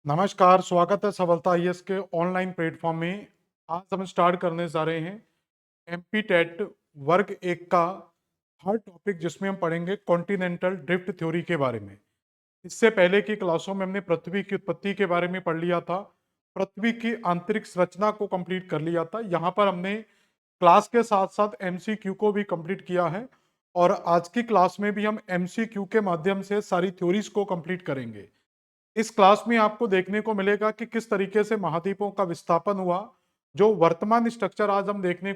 नमस्कार, स्वागत है सफलता आईएएस के ऑनलाइन प्लेटफॉर्म में। आज हम स्टार्ट करने जा रहे हैं एमपी टेट वर्ग एक का हर टॉपिक, जिसमें हम पढ़ेंगे कॉन्टिनेंटल ड्रिफ्ट थ्योरी के बारे में। इससे पहले की क्लासों में हमने पृथ्वी की उत्पत्ति के बारे में पढ़ लिया था, पृथ्वी की आंतरिक संरचना को कंप्लीट कर लिया था। यहाँ पर हमने क्लास के साथ साथ एमसीक्यू को भी कंप्लीट किया है और आज की क्लास में भी हम एमसीक्यू के माध्यम से सारी थ्योरीज को कंप्लीट करेंगे। इस क्लास में आपको देखने को मिलेगा कि किस तरीके से महाद्वीपों का विस्थापन हुआ। जो वर्तमान स्ट्रक्चर आज हम देखने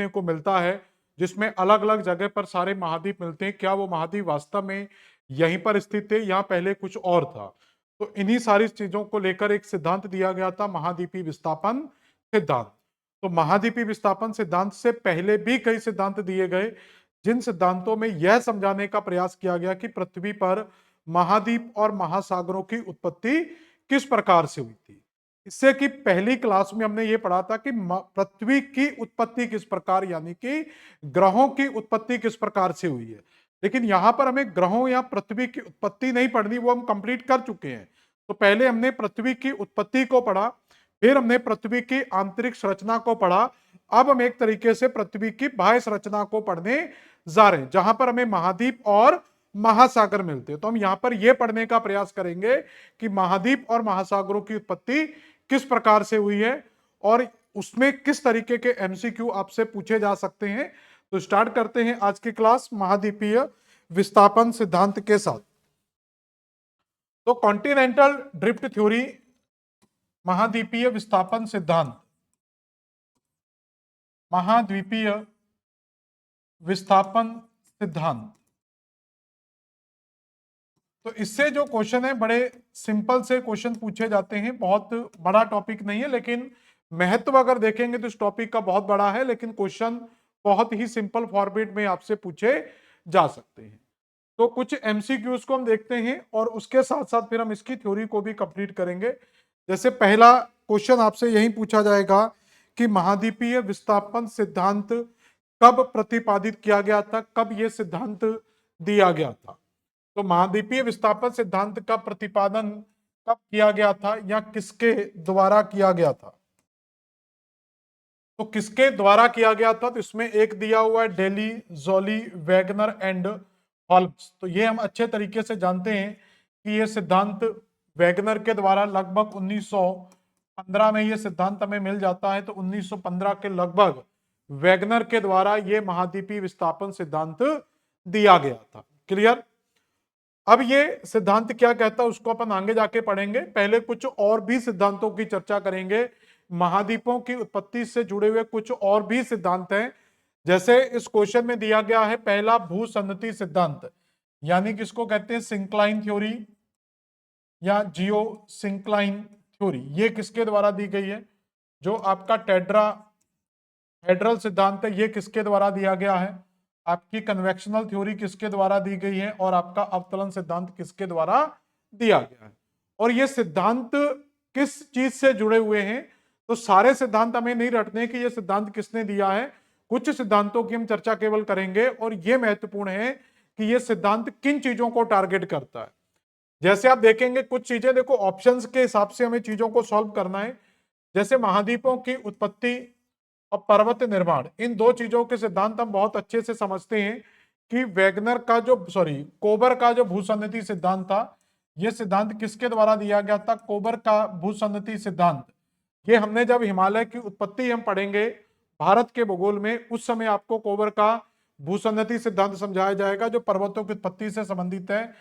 को मिलता है, जिसमें अलग अलग जगह पर सारे महाद्वीप मिलते हैं, क्या वो महाद्वीप वास्तव में यहीं पर स्थित थे या पहले कुछ और था। तो इन्हीं सारी चीजों को लेकर एक सिद्धांत दिया गया था, महाद्वीपीय विस्थापन सिद्धांत। तो महाद्वीपीय विस्थापन सिद्धांत से पहले भी कई सिद्धांत दिए गए, जिन सिद्धांतों में यह समझाने का प्रयास किया गया कि पृथ्वी पर महाद्वीप और महासागरों की उत्पत्ति किस प्रकार से हुई थी। इससे कि पहली क्लास में हमने ये पढ़ा था कि पृथ्वी की उत्पत्ति किस प्रकार, यानी कि ग्रहों की उत्पत्ति किस प्रकार से हुई है। लेकिन यहां पर हमें ग्रहों या पृथ्वी की उत्पत्ति नहीं पढ़नी, वो हम कंप्लीट कर चुके हैं। तो पहले हमने पृथ्वी की उत्पत्ति को पढ़ा, फिर हमने पृथ्वी की आंतरिक संरचना को पढ़ा। अब हम एक तरीके से पृथ्वी की बाह्य संरचना को पढ़ने जा रहे हैं, जहां पर हमें महाद्वीप और महासागर मिलते हैं। तो हम यहां पर यह पढ़ने का प्रयास करेंगे कि महाद्वीप और महासागरों की उत्पत्ति किस प्रकार से हुई है और उसमें किस तरीके के एमसीक्यू आपसे पूछे जा सकते हैं। तो स्टार्ट करते हैं आज की क्लास महाद्वीपीय विस्थापन सिद्धांत के साथ। तो कॉन्टिनेंटल ड्रिफ्ट थ्योरी, महाद्वीपीय विस्थापन सिद्धांत, महाद्वीपीय विस्थापन सिद्धांत। तो इससे जो क्वेश्चन है, बड़े सिंपल से क्वेश्चन पूछे जाते हैं। बहुत बड़ा टॉपिक नहीं है, लेकिन महत्व अगर देखेंगे तो इस टॉपिक का बहुत बड़ा है, लेकिन क्वेश्चन बहुत ही सिंपल फॉर्मेट में आपसे पूछे जा सकते हैं। तो कुछ एमसीक्यूज को हम देखते हैं और उसके साथ साथ फिर हम इसकी थ्योरी को भी कंप्लीट करेंगे। जैसे पहला क्वेश्चन आपसे यही पूछा जाएगा कि महाद्वीपीय विस्थापन सिद्धांत कब प्रतिपादित किया गया था, कब यह सिद्धांत दिया गया था। तो महाद्वीपीय विस्थापन सिद्धांत का प्रतिपादन कब किया गया था या किसके द्वारा किया गया था। तो किसके द्वारा किया गया था, तो इसमें एक दिया हुआ है Daly, Joly, Wegener and Holmes. तो ये हम अच्छे तरीके से जानते हैं कि ये सिद्धांत वैगनर के द्वारा लगभग 1915 में ये सिद्धांत हमें मिल जाता है। तो 1915 के लगभग वैगनर के द्वारा ये महाद्वीपीय विस्थापन सिद्धांत दिया गया था। क्लियर। अब ये सिद्धांत क्या कहता है उसको अपन आगे जाके पढ़ेंगे। पहले कुछ और भी सिद्धांतों की चर्चा करेंगे। महाद्वीपों की उत्पत्ति से जुड़े हुए कुछ और भी सिद्धांत हैं। जैसे इस क्वेश्चन में दिया गया है पहला भूसन्नति सिद्धांत, यानी कि इसको कहते हैं सिंक्लाइन थ्योरी या जियो सिंक्लाइन थ्योरी। ये किसके द्वारा दी गई है? जो आपका हेड्रल सिद्धांत है, ये किसके द्वारा दिया गया है? आपकी कन्वेक्शनल थ्योरी किसके द्वारा दी गई है? और आपका अवतलन सिद्धांत किसके द्वारा दिया गया है? और ये सिद्धांत किस चीज से जुड़े हुए हैं? तो सारे सिद्धांत हमें नहीं रटने कि ये सिद्धांत किसने दिया है। कुछ सिद्धांतों की हम चर्चा केवल करेंगे और ये महत्वपूर्ण है कि ये सिद्धांत किन चीजों को टारगेट करता है। जैसे आप देखेंगे कुछ चीजें, देखो ऑप्शंस के हिसाब से हमें चीजों को सॉल्व करना है। जैसे महाद्वीपों की उत्पत्ति और पर्वत निर्माण, इन दो चीजों के सिद्धांत हम बहुत अच्छे से समझते हैं कि वैगनर का जो कोबर का जो भूसन्नति सिद्धांत था, यह सिद्धांत किसके द्वारा दिया गया था? कोबर का भूसन्नति सिद्धांत। ये हमने जब हिमालय की उत्पत्ति हम पढ़ेंगे भारत के भूगोल में, उस समय आपको कोबर का भूसन्नति सिद्धांत समझाया जाएगा, जो पर्वतों की उत्पत्ति से संबंधित है।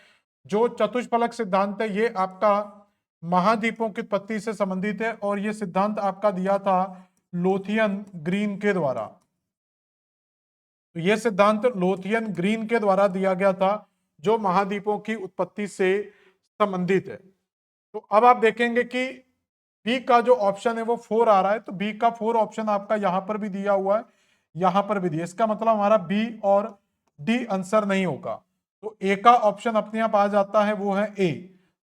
जो चतुष्फलक सिद्धांत है, ये आपका महाद्वीपों की उत्पत्ति से संबंधित है और ये सिद्धांत आपका दिया था लोथियन ग्रीन के द्वारा। तो यह सिद्धांत लोथियन ग्रीन के द्वारा दिया गया था, जो महाद्वीपों की उत्पत्ति से संबंधित है। तो अब आप देखेंगे कि बी का जो ऑप्शन है वो 4 आ रहा है। तो बी का 4 ऑप्शन आपका यहां पर भी दिया हुआ है, यहां पर भी दिया। इसका मतलब हमारा बी और डी आंसर नहीं होगा। तो ए का ऑप्शन अपने आप आ जाता है, वो है ए।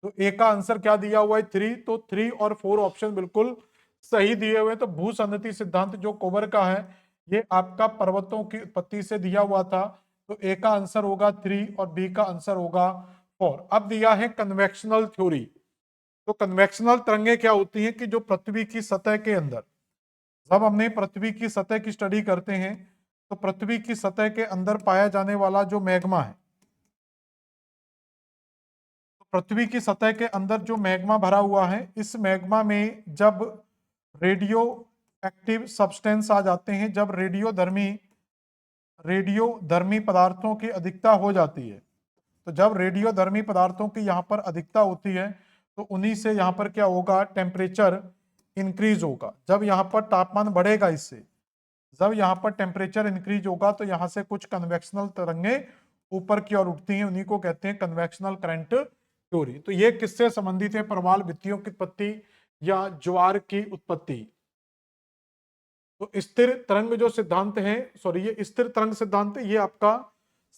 तो ए का आंसर क्या दिया हुआ है? 3। तो 3 और 4 ऑप्शन बिल्कुल सही दिए हुए। तो भूसन्नति सिद्धांत जो कोबर का है, ये आपका पर्वतों की उत्पत्ति से दिया हुआ था। तो ए का आंसर होगा 3 और बी का आंसर होगा 4। अब दिया है कन्वेक्शनल थ्योरी। तो कन्वेक्शनल तरंगे क्या होती हैं कि जो पृथ्वी की सतह के अंदर, जब हमने पृथ्वी की सतह की स्टडी करते हैं तो पृथ्वी की सतह के अंदर पाया जाने वाला जो मैग्मा है, तो पृथ्वी की सतह के अंदर जो मैग्मा भरा हुआ है, इस मैग्मा में जब रेडियो एक्टिव सब्सटेंस आ जाते हैं, जब रेडियोधर्मी पदार्थों की अधिकता हो जाती है, तो जब रेडियोधर्मी पदार्थों की यहाँ पर अधिकता होती है तो उन्हीं से यहाँ पर क्या होगा, टेम्परेचर इंक्रीज होगा। जब यहाँ पर तापमान बढ़ेगा, इससे जब यहाँ पर टेम्परेचर इंक्रीज होगा तो यहाँ से कुछ कन्वेक्शनल तरंगे ऊपर की ओर उठती हैं, उन्हीं को कहते हैं कन्वेक्शनल करंट थ्योरी। तो ये किससे संबंधित है, प्रवाल भित्तियों की उत्पत्ति या ज्वार की उत्पत्ति। तो स्थिर तरंग जो सिद्धांत है, सॉरी ये स्थिर तरंग सिद्धांत है, ये आपका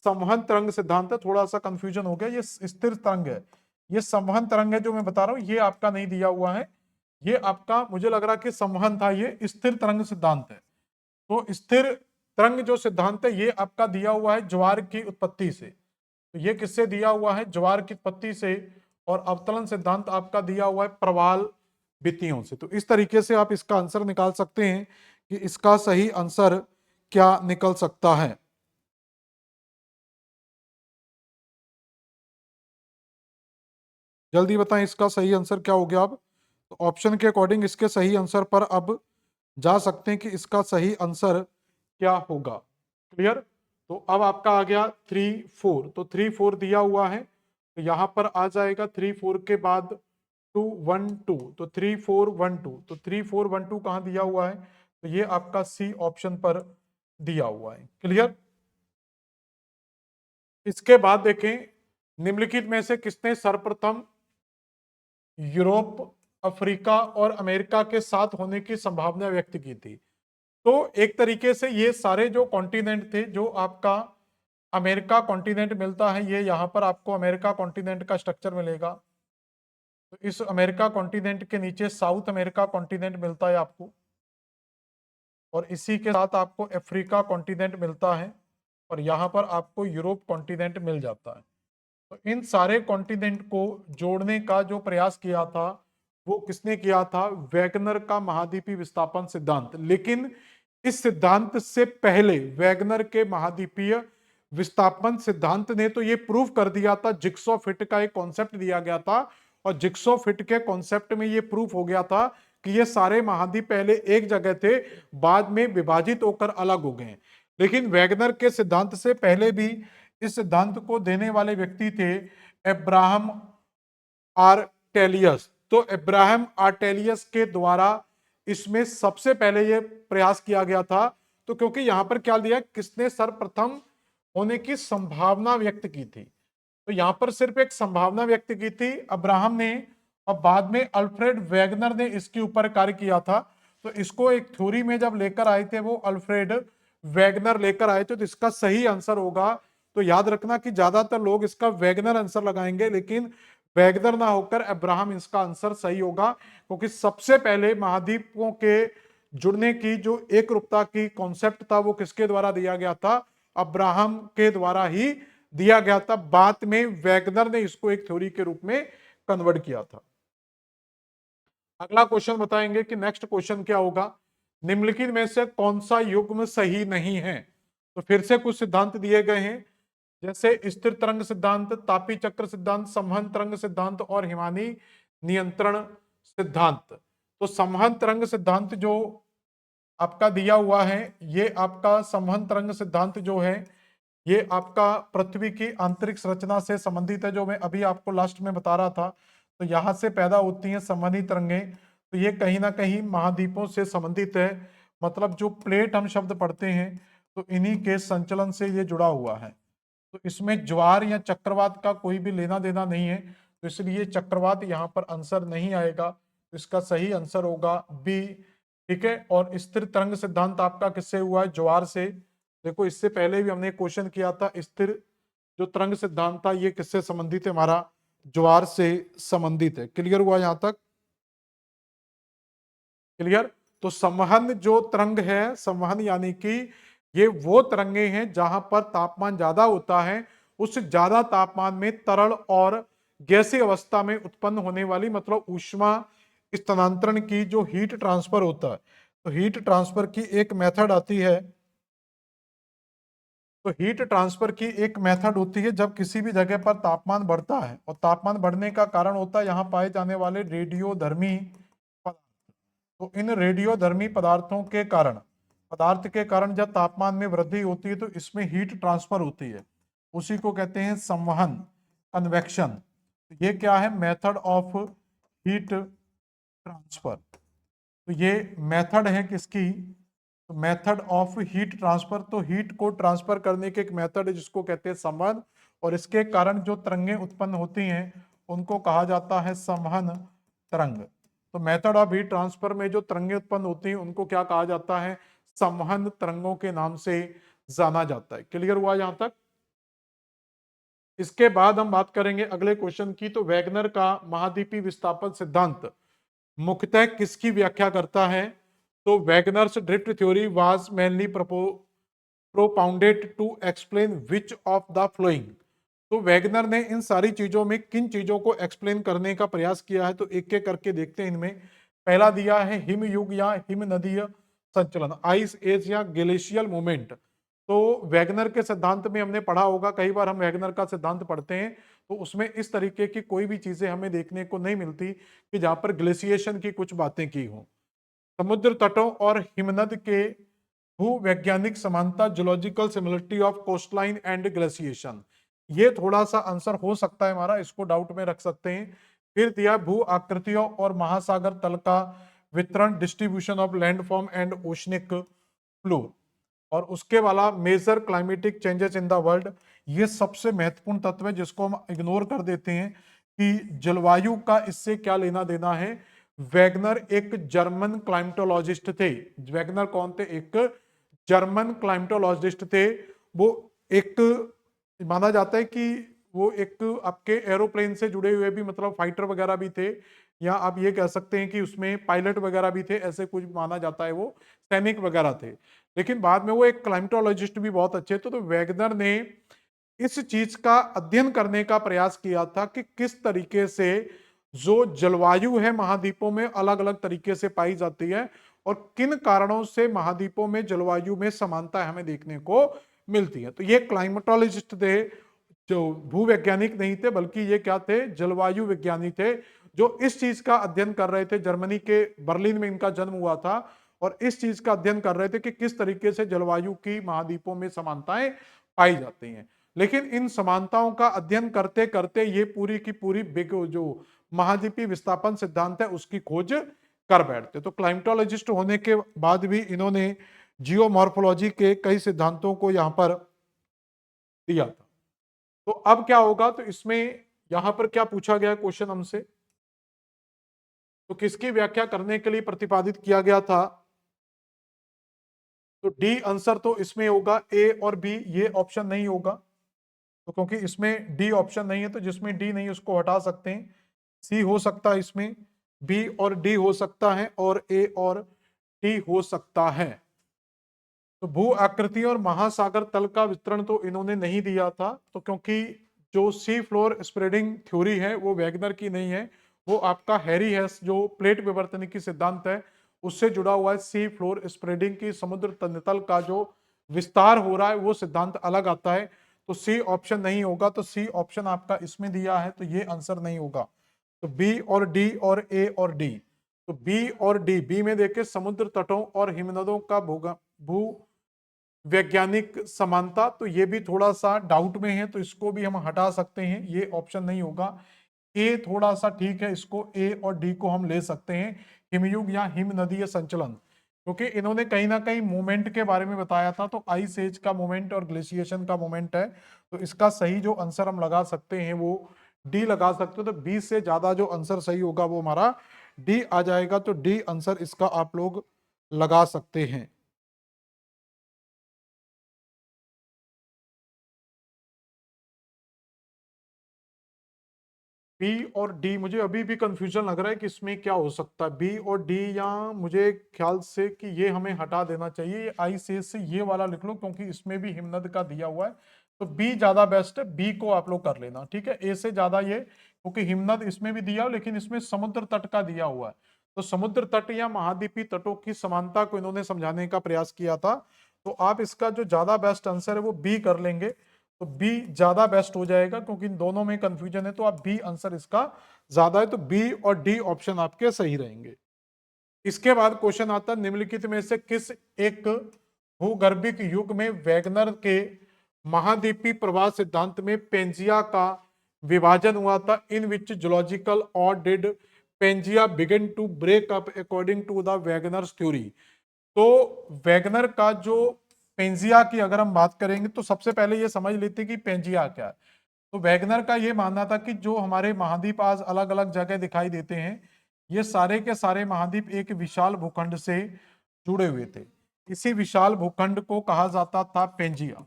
संवहन तरंग सिद्धांत है। थोड़ा सा कंफ्यूजन हो गया, ये स्थिर तरंग है, ये संवहन तरंग है जो मैं बता रहा हूं, ये आपका नहीं दिया हुआ है, ये आपका मुझे लग रहा कि संवहन था, ये स्थिर तरंग सिद्धांत है। तो स्थिर तरंग जो सिद्धांत है ये आपका दिया हुआ है ज्वार की उत्पत्ति से। तो ये किससे दिया हुआ है, ज्वार की उत्पत्ति से। और अवतरण सिद्धांत आपका दिया हुआ है प्रवाल भित्तियों से। तो इस तरीके से आप इसका आंसर निकाल सकते हैं कि इसका सही आंसर क्या निकल सकता है। जल्दी बताएं इसका सही आंसर क्या हो गया। अब तो ऑप्शन के अकॉर्डिंग इसके सही आंसर पर अब जा सकते हैं कि इसका सही आंसर क्या होगा। क्लियर। तो अब आपका आ गया 3 4, तो 3 4 दिया हुआ है, तो यहां पर आ जाएगा 3 4 के बाद 2 1 2, तो 3 4 1 2, तो 3 4 1 2 कहां दिया हुआ है, तो ये आपका सी ऑप्शन पर दिया हुआ है। क्लियर। इसके बाद देखें, निम्नलिखित में से किसने सर्वप्रथम यूरोप, अफ्रीका और अमेरिका के साथ होने की संभावना व्यक्त की थी। तो एक तरीके से ये सारे जो कॉन्टिनेंट थे, जो आपका अमेरिका कॉन्टिनेंट मिलता है, ये यहां पर आपको अमेरिका कॉन्टिनेंट का स्ट्रक्चर मिलेगा। तो इस अमेरिका कॉन्टिनेंट के नीचे साउथ अमेरिका कॉन्टिनेंट मिलता है आपको, और इसी के साथ आपको अफ्रीका कॉन्टिनेंट मिलता है, और यहां पर आपको यूरोप कॉन्टिनेंट मिल जाता है। तो इन सारे कॉन्टिनेंट को जोड़ने का जो प्रयास किया था वो किसने किया था, वैगनर का महाद्वीपीय विस्थापन सिद्धांत। लेकिन इस सिद्धांत से पहले वैगनर के महाद्वीपीय विस्थापन सिद्धांत ने तो ये प्रूव कर दिया था, जिग्सॉ फिट का एक कॉन्सेप्ट दिया गया था, और जिग्सॉ फिट के कॉन्सेप्ट में ये प्रूफ हो गया था कि ये सारे महाद्वीप पहले एक जगह थे, बाद में विभाजित होकर अलग हो गए। लेकिन वैगनर के सिद्धांत से पहले भी इस सिद्धांत को देने वाले व्यक्ति थे अब्राहम आर्टेलियस। तो अब्राहम आर्टेलियस के द्वारा इसमें सबसे पहले यह प्रयास किया गया था। तो क्योंकि यहां पर क्या दिया, किसने सर्वप्रथम होने की संभावना व्यक्त की थी, तो यहां पर सिर्फ एक संभावना व्यक्त की थी अब्राहम ने, और बाद में अल्फ्रेड वैगनर ने इसके ऊपर कार्य किया था। तो इसको एक थ्योरी में जब लेकर आए थे वो अल्फ्रेड वैगनर लेकर आए थे। तो इसका सही आंसर होगा, तो याद रखना कि ज्यादातर लोग इसका वैगनर आंसर लगाएंगे, लेकिन वैगनर ना होकर अब्राहम इसका आंसर सही होगा, क्योंकि सबसे पहले महाद्वीपों के जुड़ने की जो एक रूपता की कॉन्सेप्ट था वो किसके द्वारा दिया गया था, अब्राहम के द्वारा ही दिया गया था। बाद में वैगनर ने इसको एक थ्योरी के रूप में कन्वर्ट किया था। अगला क्वेश्चन बताएंगे कि नेक्स्ट क्वेश्चन क्या होगा, निम्नलिखित में से कौन सा युग्म सही नहीं है। तो फिर से कुछ सिद्धांत दिए गए हैं, जैसे स्थिर तरंग सिद्धांत, तापी चक्र सिद्धांत, संवहन तरंग सिद्धांत और हिमानी नियंत्रण सिद्धांत। तो संवहन तरंग सिद्धांत जो आपका दिया हुआ है, ये आपका संवहन तरंग सिद्धांत जो है ये आपका पृथ्वी की आंतरिक संरचना से संबंधित है, जो मैं अभी आपको लास्ट में बता रहा था। तो यहां से पैदा होती हैं संवहनी तरंगें, तो ये कहीं ना कहीं महाद्वीपों से संबंधित है। मतलब जो प्लेट हम शब्द पढ़ते हैं तो इन्हीं के संचलन से ये जुड़ा हुआ है। तो इसमें ज्वार या चक्रवात का कोई भी लेना देना नहीं है, तो इसलिए चक्रवात यहाँ पर आंसर नहीं आएगा। तो इसका सही आंसर होगा बी। ठीक है। और स्थिर तरंग सिद्धांत आपका किससे हुआ है, ज्वार से। देखो इससे पहले भी हमने क्वेश्चन किया था, स्थिर जो तरंग सिद्धांत था ये किससे संबंधित है, हमारा ज्वार से संबंधित है। क्लियर हुआ यहां तक, क्लियर। तो संवहन जो तरंग है, संवहन यानी कि ये वो तरंगे हैं जहां पर तापमान ज्यादा होता है, उस ज्यादा तापमान में तरल और गैसीय अवस्था में उत्पन्न होने वाली मतलब ऊष्मा स्थानांतरण की जो हीट ट्रांसफर होता है, तो हीट ट्रांसफर की एक मेथड आती है। तो हीट ट्रांसफर की एक मेथड होती है जब किसी भी जगह पर तापमान बढ़ता है, और तापमान बढ़ने का कारण होता है यहाँ पाए जाने वाले रेडियोधर्मी पदार्थ। तो इन रेडियोधर्मी पदार्थों के कारण, पदार्थ के कारण जब तापमान में वृद्धि होती है तो इसमें हीट ट्रांसफर होती है, उसी को कहते हैं संवहन, कन्वेक्शन। ये क्या है? Method of heat transfer. तो ये मेथड है किसकी? तो मेथड ऑफ हीट ट्रांसफर। तो हीट को ट्रांसफर करने के एक मेथड है जिसको कहते हैं संवहन, और इसके कारण जो तरंगें उत्पन्न होती हैं उनको कहा जाता है संवहन तरंग। तो मेथड ऑफ हीट ट्रांसफर में जो तरंगें उत्पन्न होती हैं उनको क्या कहा जाता है? संवहन तरंगों के नाम से जाना जाता है। क्लियर हुआ यहां तक? इसके बाद हम बात करेंगे अगले क्वेश्चन की। तो वैगनर का महाद्वीपीय विस्थापन सिद्धांत मुख्यतः किसकी व्याख्या करता है? तो Wegener's drift theory was mainly propounded to explain which of the flowing. तो वैगनर ने इन सारी चीजों में किन चीजों को एक्सप्लेन करने का प्रयास किया है? तो एक एक करके देखते हैं। इनमें पहला दिया है हिम युग या हिम नदीय संचलन, आइस एज या ग्लेशियल मूवमेंट। तो वैगनर के सिद्धांत में हमने पढ़ा होगा, कई बार हम वैगनर का सिद्धांत पढ़ते हैं तो उसमें इस तरीके की कोई भी चीजें हमें देखने को नहीं मिलती कि जहां पर ग्लेशिएशन की कुछ बातें की हों। समुद्र तटों और हिमनद के भूवैज्ञानिक समानता, geological similarity of coastline and glaciation, ये थोड़ा सा आंसर हो सकता है हमारा, इसको डाउट में रख सकते हैं। फिर दिया भू आकृतियों और महासागर तल का वितरण, distribution of landform and oceanic flow, और उसके वाला major climatic changes in the world. ये सबसे महत्वपूर्ण तत्व है जिसको हम इग्नोर कर देते हैं कि जलवायु का इससे क्या लेना देना है। वैगनर एक जर्मन क्लाइमेटोलॉजिस्ट थे। वैगनर कौन थे? एक जर्मन क्लाइमेटोलॉजिस्ट थे। वो एक माना जाता है कि वो एक आपके एरोप्लेन से जुड़े हुए भी मतलब फाइटर वगैरह भी थे, या आप ये कह सकते हैं कि उसमें पायलट वगैरह भी थे, ऐसे कुछ माना जाता है, वो सैनिक वगैरह थे। लेकिन बाद में वो एक क्लाइमेटोलॉजिस्ट भी बहुत अच्छे थे। तो वैगनर ने इस चीज का अध्ययन करने का प्रयास किया था कि किस तरीके से जो जलवायु है महाद्वीपों में अलग अलग तरीके से पाई जाती है, और किन कारणों से महाद्वीपों में जलवायु में समानता हमें देखने को मिलती है। तो ये क्लाइमेटोलॉजिस्ट थे, जो भूवैज्ञानिक नहीं थे, बल्कि ये क्या थे? जलवायु विज्ञानी थे, जो इस चीज का अध्ययन कर रहे थे। जर्मनी के बर्लिन में इनका जन्म हुआ था, और इस चीज का अध्ययन कर रहे थे कि किस तरीके से जलवायु की महाद्वीपों में समानताएं पाई जाती हैं। लेकिन इन समानताओं का अध्ययन करते करते ये पूरी की पूरी बिग जो महाद्वीपीय विस्थापन सिद्धांत है उसकी खोज कर बैठते। तो क्लाइमेटोलॉजिस्ट होने के बाद भी इन्होंने जियोमॉर्फोलॉजी के कई सिद्धांतों को यहां पर दिया था। तो अब क्या होगा? तो इसमें यहां पर क्या पूछा गया क्वेश्चन हमसे? तो किसकी व्याख्या करने के लिए प्रतिपादित किया गया था? तो डी आंसर तो इसमें होगा। ए और बी ये ऑप्शन नहीं होगा, तो क्योंकि इसमें डी ऑप्शन नहीं है तो जिसमें डी नहीं उसको हटा सकते हैं। सी हो सकता है इसमें, बी और डी हो सकता है, और ए और डी हो सकता है। तो भू आकृति और महासागर तल का वितरण तो इन्होंने नहीं दिया था, तो क्योंकि जो सी फ्लोर स्प्रेडिंग थ्योरी है वो वैगनर की नहीं है, वो आपका हैरी हेस जो प्लेट विवर्तनिकी सिद्धांत है उससे जुड़ा हुआ है। सी फ्लोर स्प्रेडिंग की समुद्र तल का जो विस्तार हो रहा है वो सिद्धांत अलग आता है। तो सी ऑप्शन नहीं होगा। तो सी ऑप्शन आपका इसमें दिया है तो ये आंसर नहीं होगा। तो बी और डी और ए और डी। तो बी और डी, बी में देखिए समुद्र तटों और हिमनदों का भू वैज्ञानिक समानता, तो ये भी थोड़ा सा डाउट में है तो इसको भी हम हटा सकते हैं, ये ऑप्शन नहीं होगा। ए थोड़ा सा ठीक है, इसको ए और डी को हम ले सकते हैं, हिमयुग या हिम नदीय संचलन, क्योंकि इन्होंने कहीं ना कहीं मूवमेंट के बारे में बताया था। तो आइस एज का मूवमेंट और ग्लेशिएशन का मूवमेंट है, तो इसका सही जो आंसर हम लगा सकते हैं वो डी लगा सकते हो। तो 20 से ज्यादा जो आंसर सही होगा वो हमारा डी आ जाएगा। तो डी आंसर इसका आप लोग लगा सकते हैं। बी और डी मुझे अभी भी कंफ्यूजन लग रहा है कि इसमें क्या हो सकता है, बी और डी, या मुझे ख्याल से कि ये हमें हटा देना चाहिए। ये आई से ये वाला लिख लो क्योंकि इसमें भी हिमनद का दिया हुआ है, तो बी ज्यादा बेस्ट है, बी को आप लोग कर लेना, ठीक है। ए से ज्यादा ये, क्योंकि हिमनद इसमें भी दिया लेकिन इसमें समुद्र तट का दिया हुआ है, तो समुद्र तट या महाद्वीपीय तटों की समानता को इन्होंने समझाने का प्रयास किया था। तो आप इसका जो ज्यादा बेस्ट आंसर है वो बी कर लेंगे, तो बी ज्यादा बेस्ट हो जाएगा, क्योंकि इन दोनों में कंफ्यूजन है, तो आप बी आंसर इसका ज्यादा है, तो बी और डी ऑप्शन आपके सही रहेंगे। इसके बाद क्वेश्चन आता है, निम्नलिखित में से किस एक भूगर्भिक युग में वैगनर के महाद्वीपीय प्रवाह सिद्धांत में पेंजिया का विभाजन हुआ था? इन विच जूलॉजिकल और did Pangaea begin to break up according to the Wegener's theory? तो वैगनर का जो पेंजिया की अगर हम बात करेंगे तो सबसे पहले ये समझ लेते कि पेंजिया क्या है। तो वैगनर का ये मानना था कि जो हमारे महाद्वीप आज अलग अलग जगह दिखाई देते हैं, ये सारे के सारे महाद्वीप एक विशाल भूखंड से जुड़े हुए थे। इसी विशाल भूखंड को कहा जाता था पेंजिया।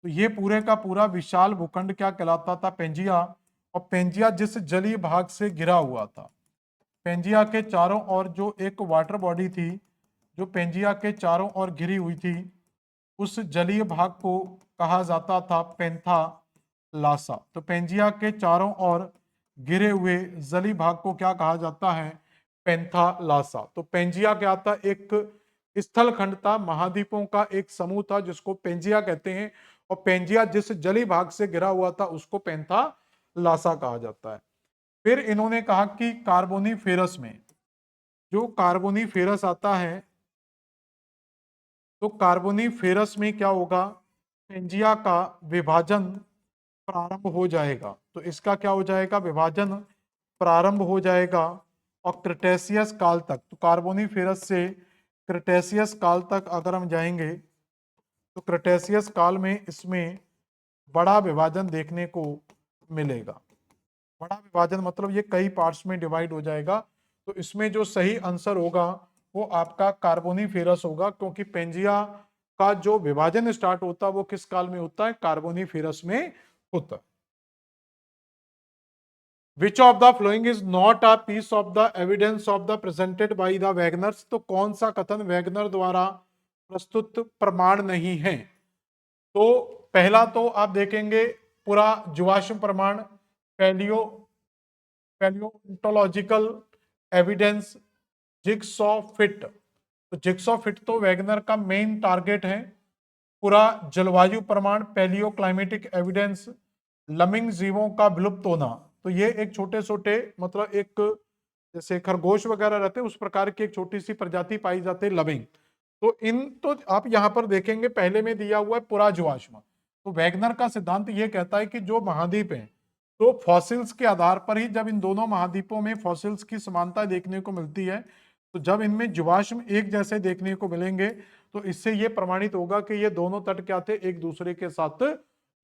तो ये पूरे का पूरा विशाल भूखंड क्या कहलाता था? पेंजिया। और पेंजिया जिस जलीय भाग से घिरा हुआ था, पेंजिया के चारों ओर जो एक वाटर बॉडी थी, जो पेंजिया के चारों ओर घिरी हुई थी, उस जलीय भाग को कहा जाता था पेंथालासा। तो पेंजिया के चारों ओर घिरे हुए जलीय भाग को क्या कहा जाता है? पेंथालासा। तो पेंजिया क्या था? एक स्थल खंड था, महाद्वीपों का एक समूह था जिसको पेंजिया कहते हैं, और पेंजिया जिस जलीय भाग से घिरा हुआ था उसको पेंथालासा कहा जाता है। फिर इन्होंने कहा कि कार्बोनीफेरस में, जो कार्बोनीफेरस आता है, तो कार्बोनीफेरस में क्या होगा? पेंजिया का विभाजन प्रारंभ हो जाएगा। तो इसका क्या हो जाएगा? विभाजन प्रारंभ हो जाएगा। और क्रिटेशियस काल तक, तो कार्बोनीफेरस से क्रिटेशियस काल तक अगर हम जाएंगे तो क्रिटेशियस काल में इसमें बड़ा विभाजन देखने को मिलेगा। बड़ा विभाजन मतलब ये कई पार्ट्स में डिवाइड हो जाएगा। तो इसमें जो सही आंसर होगा वो आपका कार्बोनीफेरस होगा, क्योंकि पेंजिया का जो विभाजन स्टार्ट होता है वो किस काल में होता है? कार्बोनीफेरस में होता है। Which of the flowing is not a piece of the evidence of the presented by the Wegener's? तो कौन सा कथन वैगनर द्वारा प्रस्तुत प्रमाण नहीं है? तो पहला तो आप देखेंगे पूरा जीवाश्म प्रमाण, पैलियो पैलियोन्टोलॉजिकल एविडेंस, जिग्सॉ फिट। तो जिग्सॉ फिट तो वैगनर का मेन टारगेट है। पूरा जलवायु प्रमाण, पैलियो क्लाइमेटिक एविडेंस, लमिंग जीवों का विलुप्त होना। तो ये एक छोटे छोटे मतलब एक जैसे खरगोश वगैरह रहते हैं उस प्रकार की एक छोटी सी प्रजाति पाई जाती है लमिंग। तो इन तो आप यहाँ पर देखेंगे पहले में दिया हुआ है पूरा जीवाश्म। तो वैगनर का सिद्धांत ये कहता है कि जो महाद्वीप है, तो फॉसिल्स के आधार पर ही जब इन दोनों महाद्वीपों में फॉसिल्स की समानता देखने को मिलती है, तो जब इनमें जीवाश्म एक जैसे देखने को मिलेंगे तो इससे यह प्रमाणित होगा कि ये दोनों तट क्या थे? एक दूसरे के साथ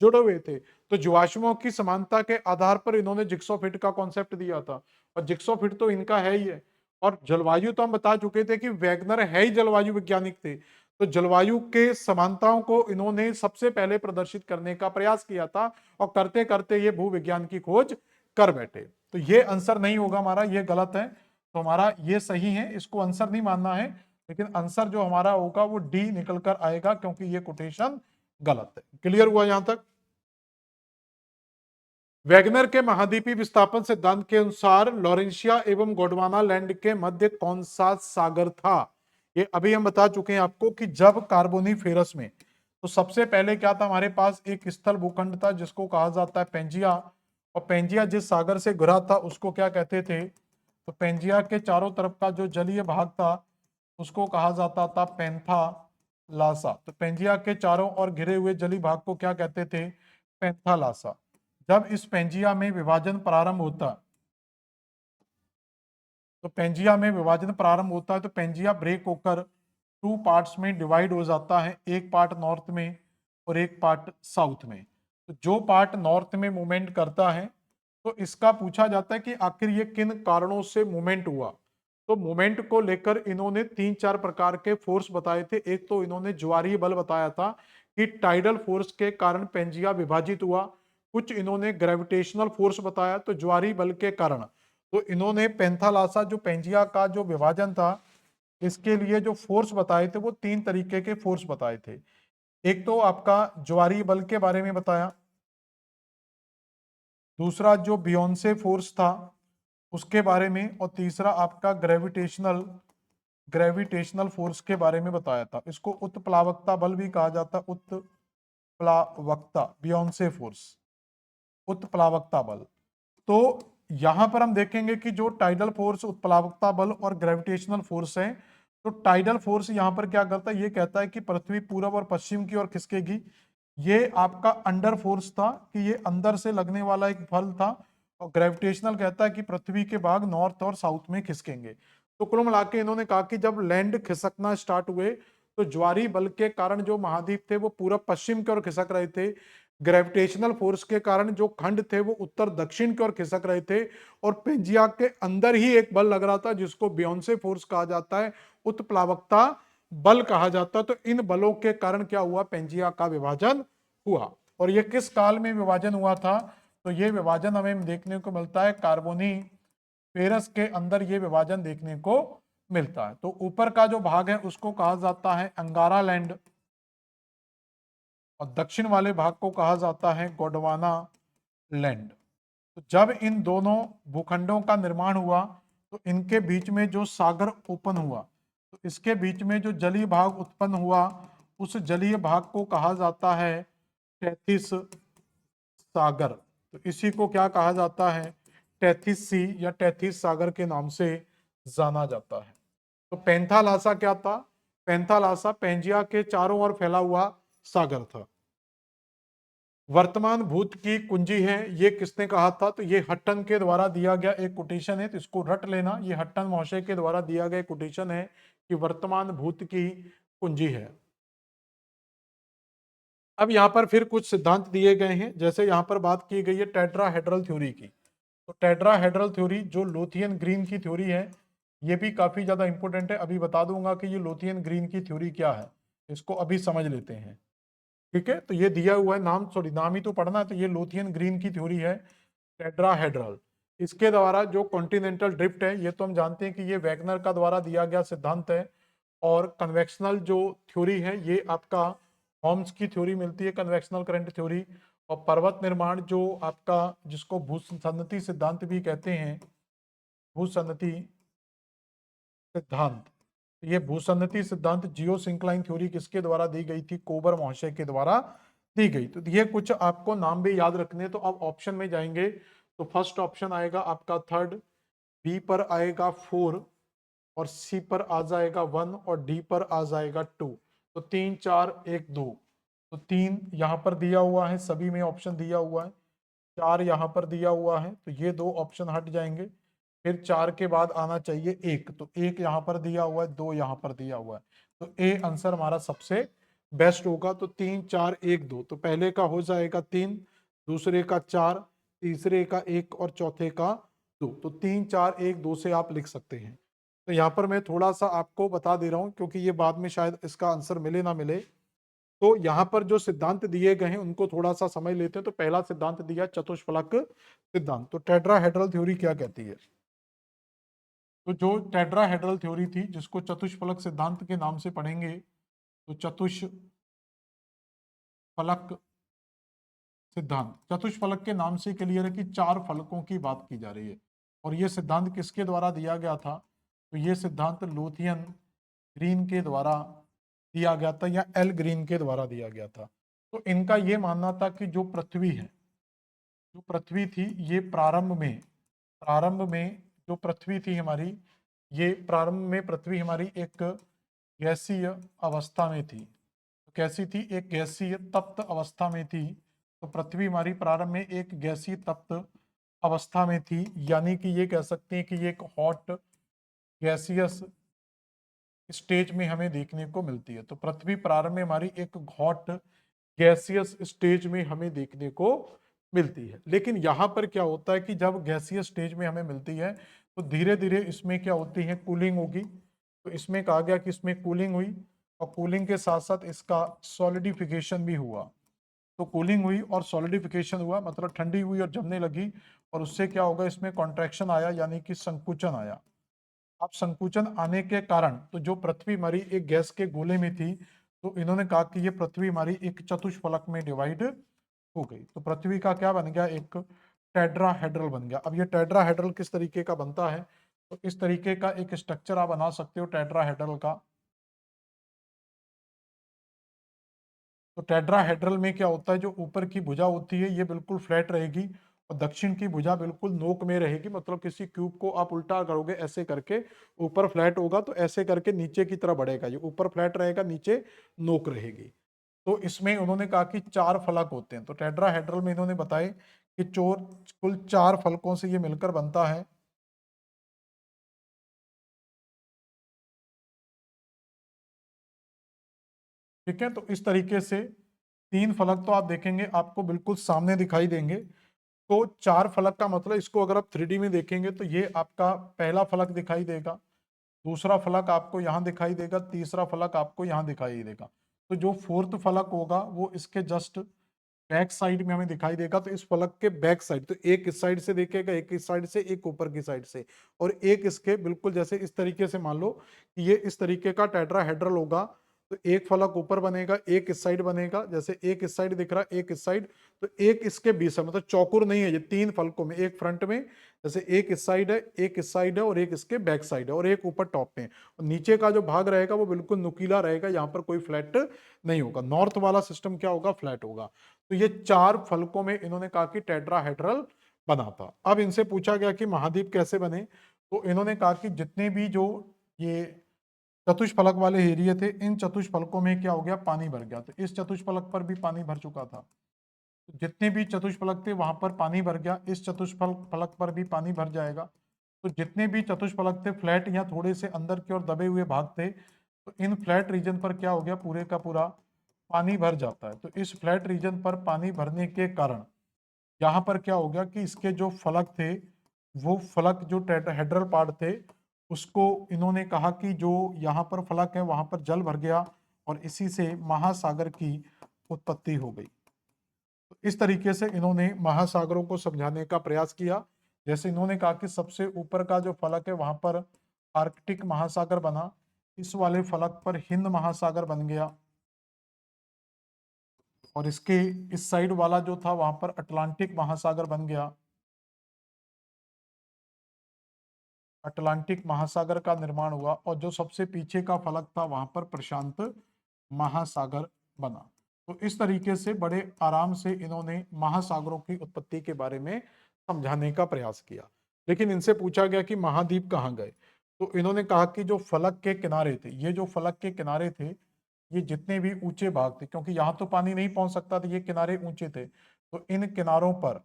जुड़े हुए थे। तो जीवाश्मों की समानता के आधार पर इन्होंने जिग्सॉ फिट का कॉन्सेप्ट दिया था, और जिग्सॉ फिट तो इनका है ही है। और जलवायु तो हम बता चुके थे कि वैगनर है ही जलवायु वैज्ञानिक थे, तो जलवायु के समानताओं को इन्होंने सबसे पहले प्रदर्शित करने का प्रयास किया था, और करते करते ये भूविज्ञान की खोज कर बैठे। तो ये आंसर नहीं होगा हमारा, ये गलत है। तो हमारा ये सही है, इसको आंसर नहीं मानना है, लेकिन आंसर जो हमारा होगा वो डी निकल कर आएगा, क्योंकि ये कोटेशन गलत है। क्लियर हुआ यहां तक? वैगनर के महाद्वीपीय विस्थापन सिद्धांत के अनुसार लॉरेंशिया एवं गोंडवाना लैंड के मध्य कौन सा सागर था? ये अभी हम बता चुके हैं आपको कि जब कार्बोनीफेरस में, तो सबसे पहले क्या था? हमारे पास एक स्थल भूखंड था जिसको कहा जाता है पेंजिया, और पेंजिया जिस सागर से घिरा था उसको क्या कहते थे? तो पेंजिया के चारों तरफ का जो जलीय भाग था उसको कहा जाता था पेंथालासा। तो पेंजिया के चारों ओर घिरे हुए जलीय भाग को क्या कहते थे? पेंथालासा। जब इस पेंजिया में विभाजन प्रारंभ होता, तो पेंजिया में विभाजन प्रारंभ होता है तो पेंजिया ब्रेक होकर टू पार्ट्स में डिवाइड हो जाता है, एक पार्ट नॉर्थ में और एक पार्ट साउथ में। तो जो पार्ट नॉर्थ में मूवमेंट करता है, तो इसका पूछा जाता है कि आखिर ये किन कारणों से मूवमेंट हुआ। तो मूवमेंट को लेकर इन्होंने 3-4 प्रकार के फोर्स बताए थे। एक तो इन्होंने ज्वारीय बल बताया था कि टाइडल फोर्स के कारण पेंजिया विभाजित हुआ। कुछ इन्होंने ग्रेविटेशनल फोर्स बताया, तो ज्वारीय बल के कारण। तो इन्होंने पेंथालासा जो पेंजिया का जो विभाजन था, इसके लिए जो फोर्स बताए थे वो 3 तरीके के फोर्स बताए थे। एक तो आपका ज्वारीय बल के बारे में बताया, दूसरा जो बियोंसे फोर्स था उसके बारे में, और तीसरा आपका ग्रेविटेशनल ग्रेविटेशनल फोर्स के बारे में बताया था। इसको उत्प्लावकता बल भी कहा जाता है, उत्प्लावकता, बियोंसे फोर्स, उत्प्लावकता बल। तो यहां पर हम देखेंगे कि जो टाइडल फोर्स, उत्प्लावकता बल और ग्रेविटेशनल फोर्स है, तो टाइडल फोर्स यहां पर क्या करता है, ये कहता है कि पृथ्वी पूरब और पश्चिम की ओर खिसकेगी। ये आपका अंडर फोर्स था कि ये अंदर से लगने वाला एक फल था, और ग्रेविटेशनल कहता है कि पृथ्वी के भाग नॉर्थ और साउथ में खिसकेंगे। तो कुल मिला के इन्होंने कहा कि जब लैंड खिसकना स्टार्ट हुए तो ज्वारी बल के कारण जो महाद्वीप थे वो पूरब पश्चिम की ओर खिसक रहे थे, ग्रेविटेशनल फोर्स के कारण जो खंड थे वो उत्तर दक्षिण की ओर खिसक रहे थे, और पेंजिया के अंदर ही एक बल लग रहा था जिसको बियोंसे फोर्स कहा जाता है, उत्प्लावकता बल कहा जाता है। तो इन बलों के कारण क्या हुआ, पेंजिया का विभाजन हुआ। और ये किस काल में विभाजन हुआ था, तो ये विभाजन हमें देखने को मिलता है कार्बोनी फेरस के अंदर, ये विभाजन देखने को मिलता है। तो ऊपर का जो भाग है उसको कहा जाता है अंगारा लैंड, और दक्षिण वाले भाग को कहा जाता है गोंडवाना लैंड। तो जब इन दोनों भूखंडों का निर्माण हुआ तो इनके बीच में जो सागर ओपन हुआ, तो इसके बीच में जो जलीय भाग उत्पन्न हुआ उस जलीय भाग को कहा जाता है टैथिस सागर। तो इसी को क्या कहा जाता है, टैथिस सी या टैथिस सागर के नाम से जाना जाता है। तो पेंथालासा क्या था, पेंथालासा पेंजिया के चारों ओर फैला हुआ सागर था। वर्तमान भूत की कुंजी है, ये किसने कहा था, तो ये हट्टन के द्वारा दिया गया एक कोटेशन है, तो इसको रट लेना, ये हट्टन महोदय के द्वारा दिया गया कोटेशन है कि वर्तमान भूत की कुंजी है। अब यहाँ पर फिर कुछ सिद्धांत दिए गए हैं, जैसे यहाँ पर बात की गई है टेट्राहेड्रल थ्योरी की। तो टेट्राहेड्रल थ्योरी जो लोथियन ग्रीन की थ्योरी है, ये भी काफी ज्यादा इंपॉर्टेंट है। अभी बता दूंगा कि ये लोथियन ग्रीन की थ्योरी क्या है, इसको अभी समझ लेते हैं। ठीक है, तो ये दिया हुआ है नाम, सॉरी नाम ही तो पढ़ना है। तो ये लोथियन ग्रीन की थ्योरी है टेट्राहेड्रल। इसके द्वारा जो कॉन्टिनेंटल ड्रिफ्ट है, ये तो हम जानते हैं कि ये वैगनर का द्वारा दिया गया सिद्धांत है। और कन्वेक्शनल जो थ्योरी है ये आपका हॉम्स की थ्योरी मिलती है, कन्वेक्शनल करंट थ्योरी। और पर्वत निर्माण जो आपका, जिसको भूसन्नति सिद्धांत भी कहते हैं, भूसन्नति सिद्धांत, ये भूसन्नति सिद्धांत जियो सिंक्लाइन थ्योरी किसके द्वारा दी गई थी, कोबर महाशय के द्वारा दी गई। तो ये कुछ आपको नाम भी याद रखने। तो अब ऑप्शन में जाएंगे तो फर्स्ट ऑप्शन आएगा आपका थर्ड, बी पर आएगा 4, और सी पर आ जाएगा 1, और डी पर आ जाएगा 2। तो 3 4 1 2। तो 3 यहाँ पर दिया हुआ है, सभी में ऑप्शन दिया हुआ है, 4 यहाँ पर दिया हुआ है, तो ये 2 ऑप्शन हट जाएंगे। फिर 4 के बाद आना चाहिए 1, तो 1 यहाँ पर दिया हुआ है, 2 यहाँ पर दिया हुआ है, तो ए आंसर हमारा सबसे बेस्ट होगा। तो 3 4 1 2, तो पहले का हो जाएगा 3, दूसरे का 4, तीसरे का 1 और चौथे का 2। तो 3 4 1 2 से आप लिख सकते हैं। तो यहाँ पर मैं थोड़ा सा आपको बता दे रहा हूँ क्योंकि ये बाद में शायद इसका आंसर मिले ना मिले। तो यहाँ पर जो सिद्धांत दिए गए हैं उनको थोड़ा सा समझ लेते हैं। तो पहला सिद्धांत दिया चतुष्फलक सिद्धांत। तो टेट्राहेड्रल थ्योरी क्या कहती है, तो जो टेट्राहेड्रल थ्योरी थी जिसको चतुष्फलक सिद्धांत के नाम से पढ़ेंगे, तो चतुष्फलक सिद्धांत, चतुष्फलक के नाम से क्लियर है कि 4 फलकों की बात की जा रही है। और ये सिद्धांत किसके द्वारा दिया गया था, तो ये सिद्धांत लोथियन ग्रीन के द्वारा दिया गया था, या एल ग्रीन के द्वारा दिया गया था। तो इनका ये मानना था कि जो पृथ्वी है, जो पृथ्वी थी, ये प्रारंभ में जो पृथ्वी थी हमारी, ये प्रारंभ में पृथ्वी हमारी एक गैसीय अवस्था में थी। तो कैसी थी, एक गैसीय तप्त अवस्था में थी। तो पृथ्वी हमारी प्रारंभ में एक गैसीय तप्त अवस्था में थी, यानी कि ये कह सकते हैं कि ये एक हॉट गैसियस स्टेज में हमें देखने को मिलती है। तो पृथ्वी प्रारंभ में हमारी एक हॉट गैसियस स्टेज में हमें देखने को मिलती है। लेकिन यहाँ पर क्या होता है कि जब गैसियस स्टेज में हमें मिलती है तो धीरे धीरे इसमें क्या होती है, कूलिंग होगी। तो इसमें कहा गया कि इसमें कूलिंग हुई, और कूलिंग के साथ साथ इसका सॉलिडिफिकेशन भी हुआ। तो कूलिंग हुई और सॉलिडिफिकेशन हुआ, मतलब ठंडी हुई और जमने लगी, और उससे क्या होगा, इसमें कॉन्ट्रैक्शन आया, यानी कि संकुचन आया। अब संकुचन आने के कारण, तो जो पृथ्वी हमारी एक गैस के गोले में थी, तो इन्होंने कहा कि ये पृथ्वी हमारी एक चतुष्फलक में डिवाइड हो गई। तो पृथ्वी का क्या बन गया, एक टेट्राहेड्रल बन गया। अब ये टेट्राहेड्रल किस तरीके का बनता है, तो इस तरीके का एक स्ट्रक्चर आप बना सकते हो टेट्राहेड्रल का। तो टेट्राहेड्रल में क्या होता है, जो ऊपर की भुजा होती है ये बिल्कुल फ्लैट रहेगी और दक्षिण की भुजा बिल्कुल नोक में रहेगी। मतलब किसी क्यूब को आप उल्टा करोगे ऐसे करके, ऊपर फ्लैट होगा तो ऐसे करके नीचे की तरफ बढ़ेगा, ये ऊपर फ्लैट रहेगा नीचे नोक रहेगी। तो इसमें उन्होंने कहा कि 4 फलक होते हैं। तो टेट्राहेड्रल में इन्होंने बताए कि चोर कुल 4 फलकों से ये मिलकर बनता है। ठीक है, तो इस तरीके से 3 फलक तो आप देखेंगे आपको बिल्कुल सामने दिखाई देंगे। तो 4 फलक का मतलब, इसको अगर आप 3D में देखेंगे तो ये आपका पहला फलक दिखाई देगा, दूसरा फलक आपको यहाँ दिखाई देगा, तीसरा फलक आपको यहाँ दिखाई देगा। तो जो फोर्थ फलक होगा वो इसके जस्ट बैक साइड में हमें दिखाई देगा। तो इस फलक के बैक साइड, तो एक इस साइड से देखेगा, एक इस साइड से, एक ऊपर की साइड से, और एक इसके बिल्कुल जैसे इस तरीके से मान लो कि ये इस तरीके का टेट्राहेड्रल होगा। तो एक फलक ऊपर बनेगा, एक इस साइड बनेगा, जैसे एक इस साइड दिख रहा है, एक इस साइड, तो एक इसके बीच है, मतलब चौकोर नहीं है ये, 3 फलकों में, एक फ्रंट में, जैसे एक इस साइड है, एक इस साइड है, और एक इसके बैक साइड है, और एक ऊपर टॉप में। और नीचे का जो भाग रहेगा वो बिल्कुल नुकीला रहेगा, यहाँ पर कोई फ्लैट नहीं होगा। नॉर्थ वाला सिस्टम क्या होगा, फ्लैट होगा। तो ये 4 फलकों में इन्होंने कहा कि टेट्राहेड्रल बना था। अब इनसे पूछा गया कि महाद्वीप कैसे बने, तो इन्होंने कहा कि जितने भी जो ये चतुष्फलक वाले एरिया थे, इन चतुष्फलकों में क्या हो गया, पानी भर गया। तो इस चतुष्फलक पर भी पानी भर चुका था, तो जितने भी चतुष्फलक थे वहां पर पानी भर गया, इस चतुष्फलक पर भी पानी भर जाएगा। तो जितने भी चतुष्फलक थे फ्लैट या थोड़े से अंदर की ओर दबे हुए भाग थे, तो इन फ्लैट रीजन पर क्या हो गया, पूरे का पूरा पानी भर जाता है। तो इस फ्लैट रीजन पर पानी भरने के कारण यहाँ पर क्या हो गया कि इसके जो फलक थे, वो फलक जो टेट्राहेड्रल पार्ट थे, उसको इन्होंने कहा कि जो यहाँ पर फलक है वहां पर जल भर गया और इसी से महासागर की उत्पत्ति हो गई। तो इस तरीके से इन्होंने महासागरों को समझाने का प्रयास किया। जैसे इन्होंने कहा कि सबसे ऊपर का जो फलक है वहां पर आर्कटिक महासागर बना, इस वाले फलक पर हिंद महासागर बन गया, और इसके इस साइड वाला जो था वहां पर अटलांटिक महासागर बन गया। अटलांटिक महासागर का निर्माण हुआ, और जो सबसे पीछे का फलक था वहां पर प्रशांत महासागर बना। तो इस तरीके से बड़े आराम से इन्होंने महासागरों की उत्पत्ति के बारे में समझाने का प्रयास किया। लेकिन इनसे पूछा गया कि महाद्वीप कहाँ गए, तो इन्होंने कहा कि जो फलक के किनारे थे, ये जो फलक के किनारे थे, ये जितने भी ऊंचे भाग थे, क्योंकि यहाँ तो पानी नहीं पहुंच सकता था, ये किनारे ऊंचे थे, तो इन किनारों पर,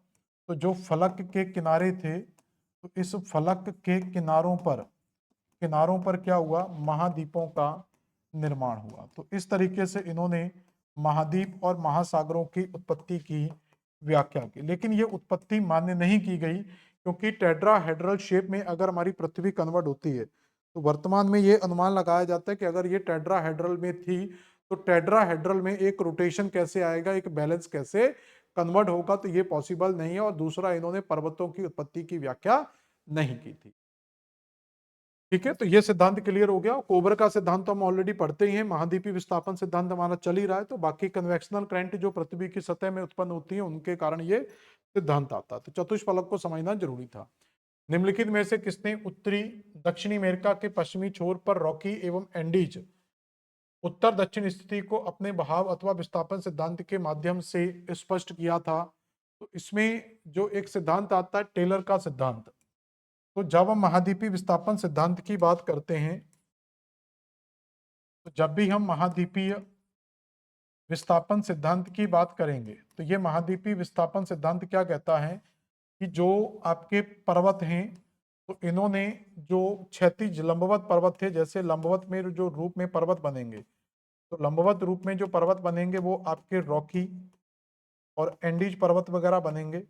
तो जो फलक के किनारे थे, तो इस फलक के किनारों पर क्या हुआ, महाद्वीपों का निर्माण हुआ। तो इस तरीके से इन्होंने महाद्वीप और महासागरों की उत्पत्ति की व्याख्या की। लेकिन ये उत्पत्ति मान्य नहीं की गई, क्योंकि टेट्राहेड्रल शेप में अगर हमारी पृथ्वी कन्वर्ट होती है, तो वर्तमान में ये अनुमान लगाया जाता है कि अगर ये टेट्राहेड्रल में थी, तो टेट्राहेड्रल में एक रोटेशन कैसे आएगा, एक बैलेंस कैसे कन्वर्ट होगा, तो ये पॉसिबल नहीं है। और दूसरा, इन्होंने पर्वतों की उत्पत्ति की व्याख्या नहीं की थी। ठीक है, तो ये सिद्धांत क्लियर हो गया। कोबर का सिद्धांत तो हम ऑलरेडी पढ़ते ही हैं, महाद्वीपीय विस्थापन सिद्धांत हमारा चल ही रहा है। तो बाकी कन्वेक्शनल करंट जो पृथ्वी की सतह में उत्पन्न होती है, उनके कारण ये सिद्धांत आता है। तो चतुष्फलक को समझना जरूरी था। निम्नलिखित में से किसने उत्तरी दक्षिणी अमेरिका के पश्चिमी छोर पर रॉकी एवं एंडीज उत्तर दक्षिण स्थिति को अपने बहाव अथवा विस्थापन सिद्धांत के माध्यम से स्पष्ट किया था? तो इसमें जो एक सिद्धांत आता है, टेलर का सिद्धांत। तो जब हम महाद्वीपीय विस्थापन सिद्धांत की बात करते हैं, तो जब भी हम महाद्वीपीय विस्थापन सिद्धांत की बात करेंगे, तो ये महाद्वीपीय विस्थापन सिद्धांत क्या कहता है कि जो आपके पर्वत हैं, तो इन्होंने जो क्षैतिज लंबवत पर्वत थे, जैसे लंबवत में जो रूप में पर्वत बनेंगे, तो लंबवत रूप में जो पर्वत बनेंगे वो आपके रॉकी और एंडीज पर्वत वगैरह बनेंगे,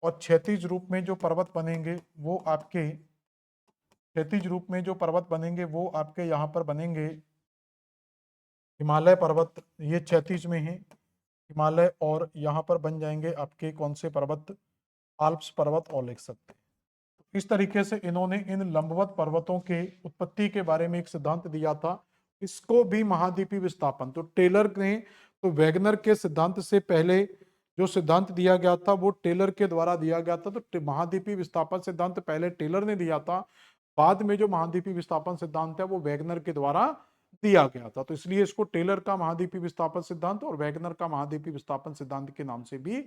और क्षैतिज रूप में जो पर्वत बनेंगे वो आपके क्षैतिज रूप में जो पर्वत बनेंगे वो आपके यहाँ पर बनेंगे हिमालय पर्वत, ये क्षैतिज में है हिमालय, और यहाँ पर बन जाएंगे आपके कौन से पर्वत, आल्प्स पर्वत और लिख सकते हैं। तो इस तरीके से इन्होंने इन लंबवत पर्वतों के उत्पत्ति के बारे में एक सिद्धांत दिया था, इसको भी महाद्वीपीय विस्थापन। तो टेलर ने, तो वैगनर के सिद्धांत से पहले जो सिद्धांत दिया गया था वो टेलर के द्वारा दिया गया था। तो महाद्वीपीय विस्थापन सिद्धांत पहले टेलर ने दिया था, बाद में जो महाद्वीपीय विस्थापन सिद्धांत है वो वैगनर के द्वारा दिया गया था। तो इसलिए इसको टेलर का महाद्वीपीय विस्थापन सिद्धांत और वैगनर का महाद्वीपीय विस्थापन सिद्धांत के नाम से भी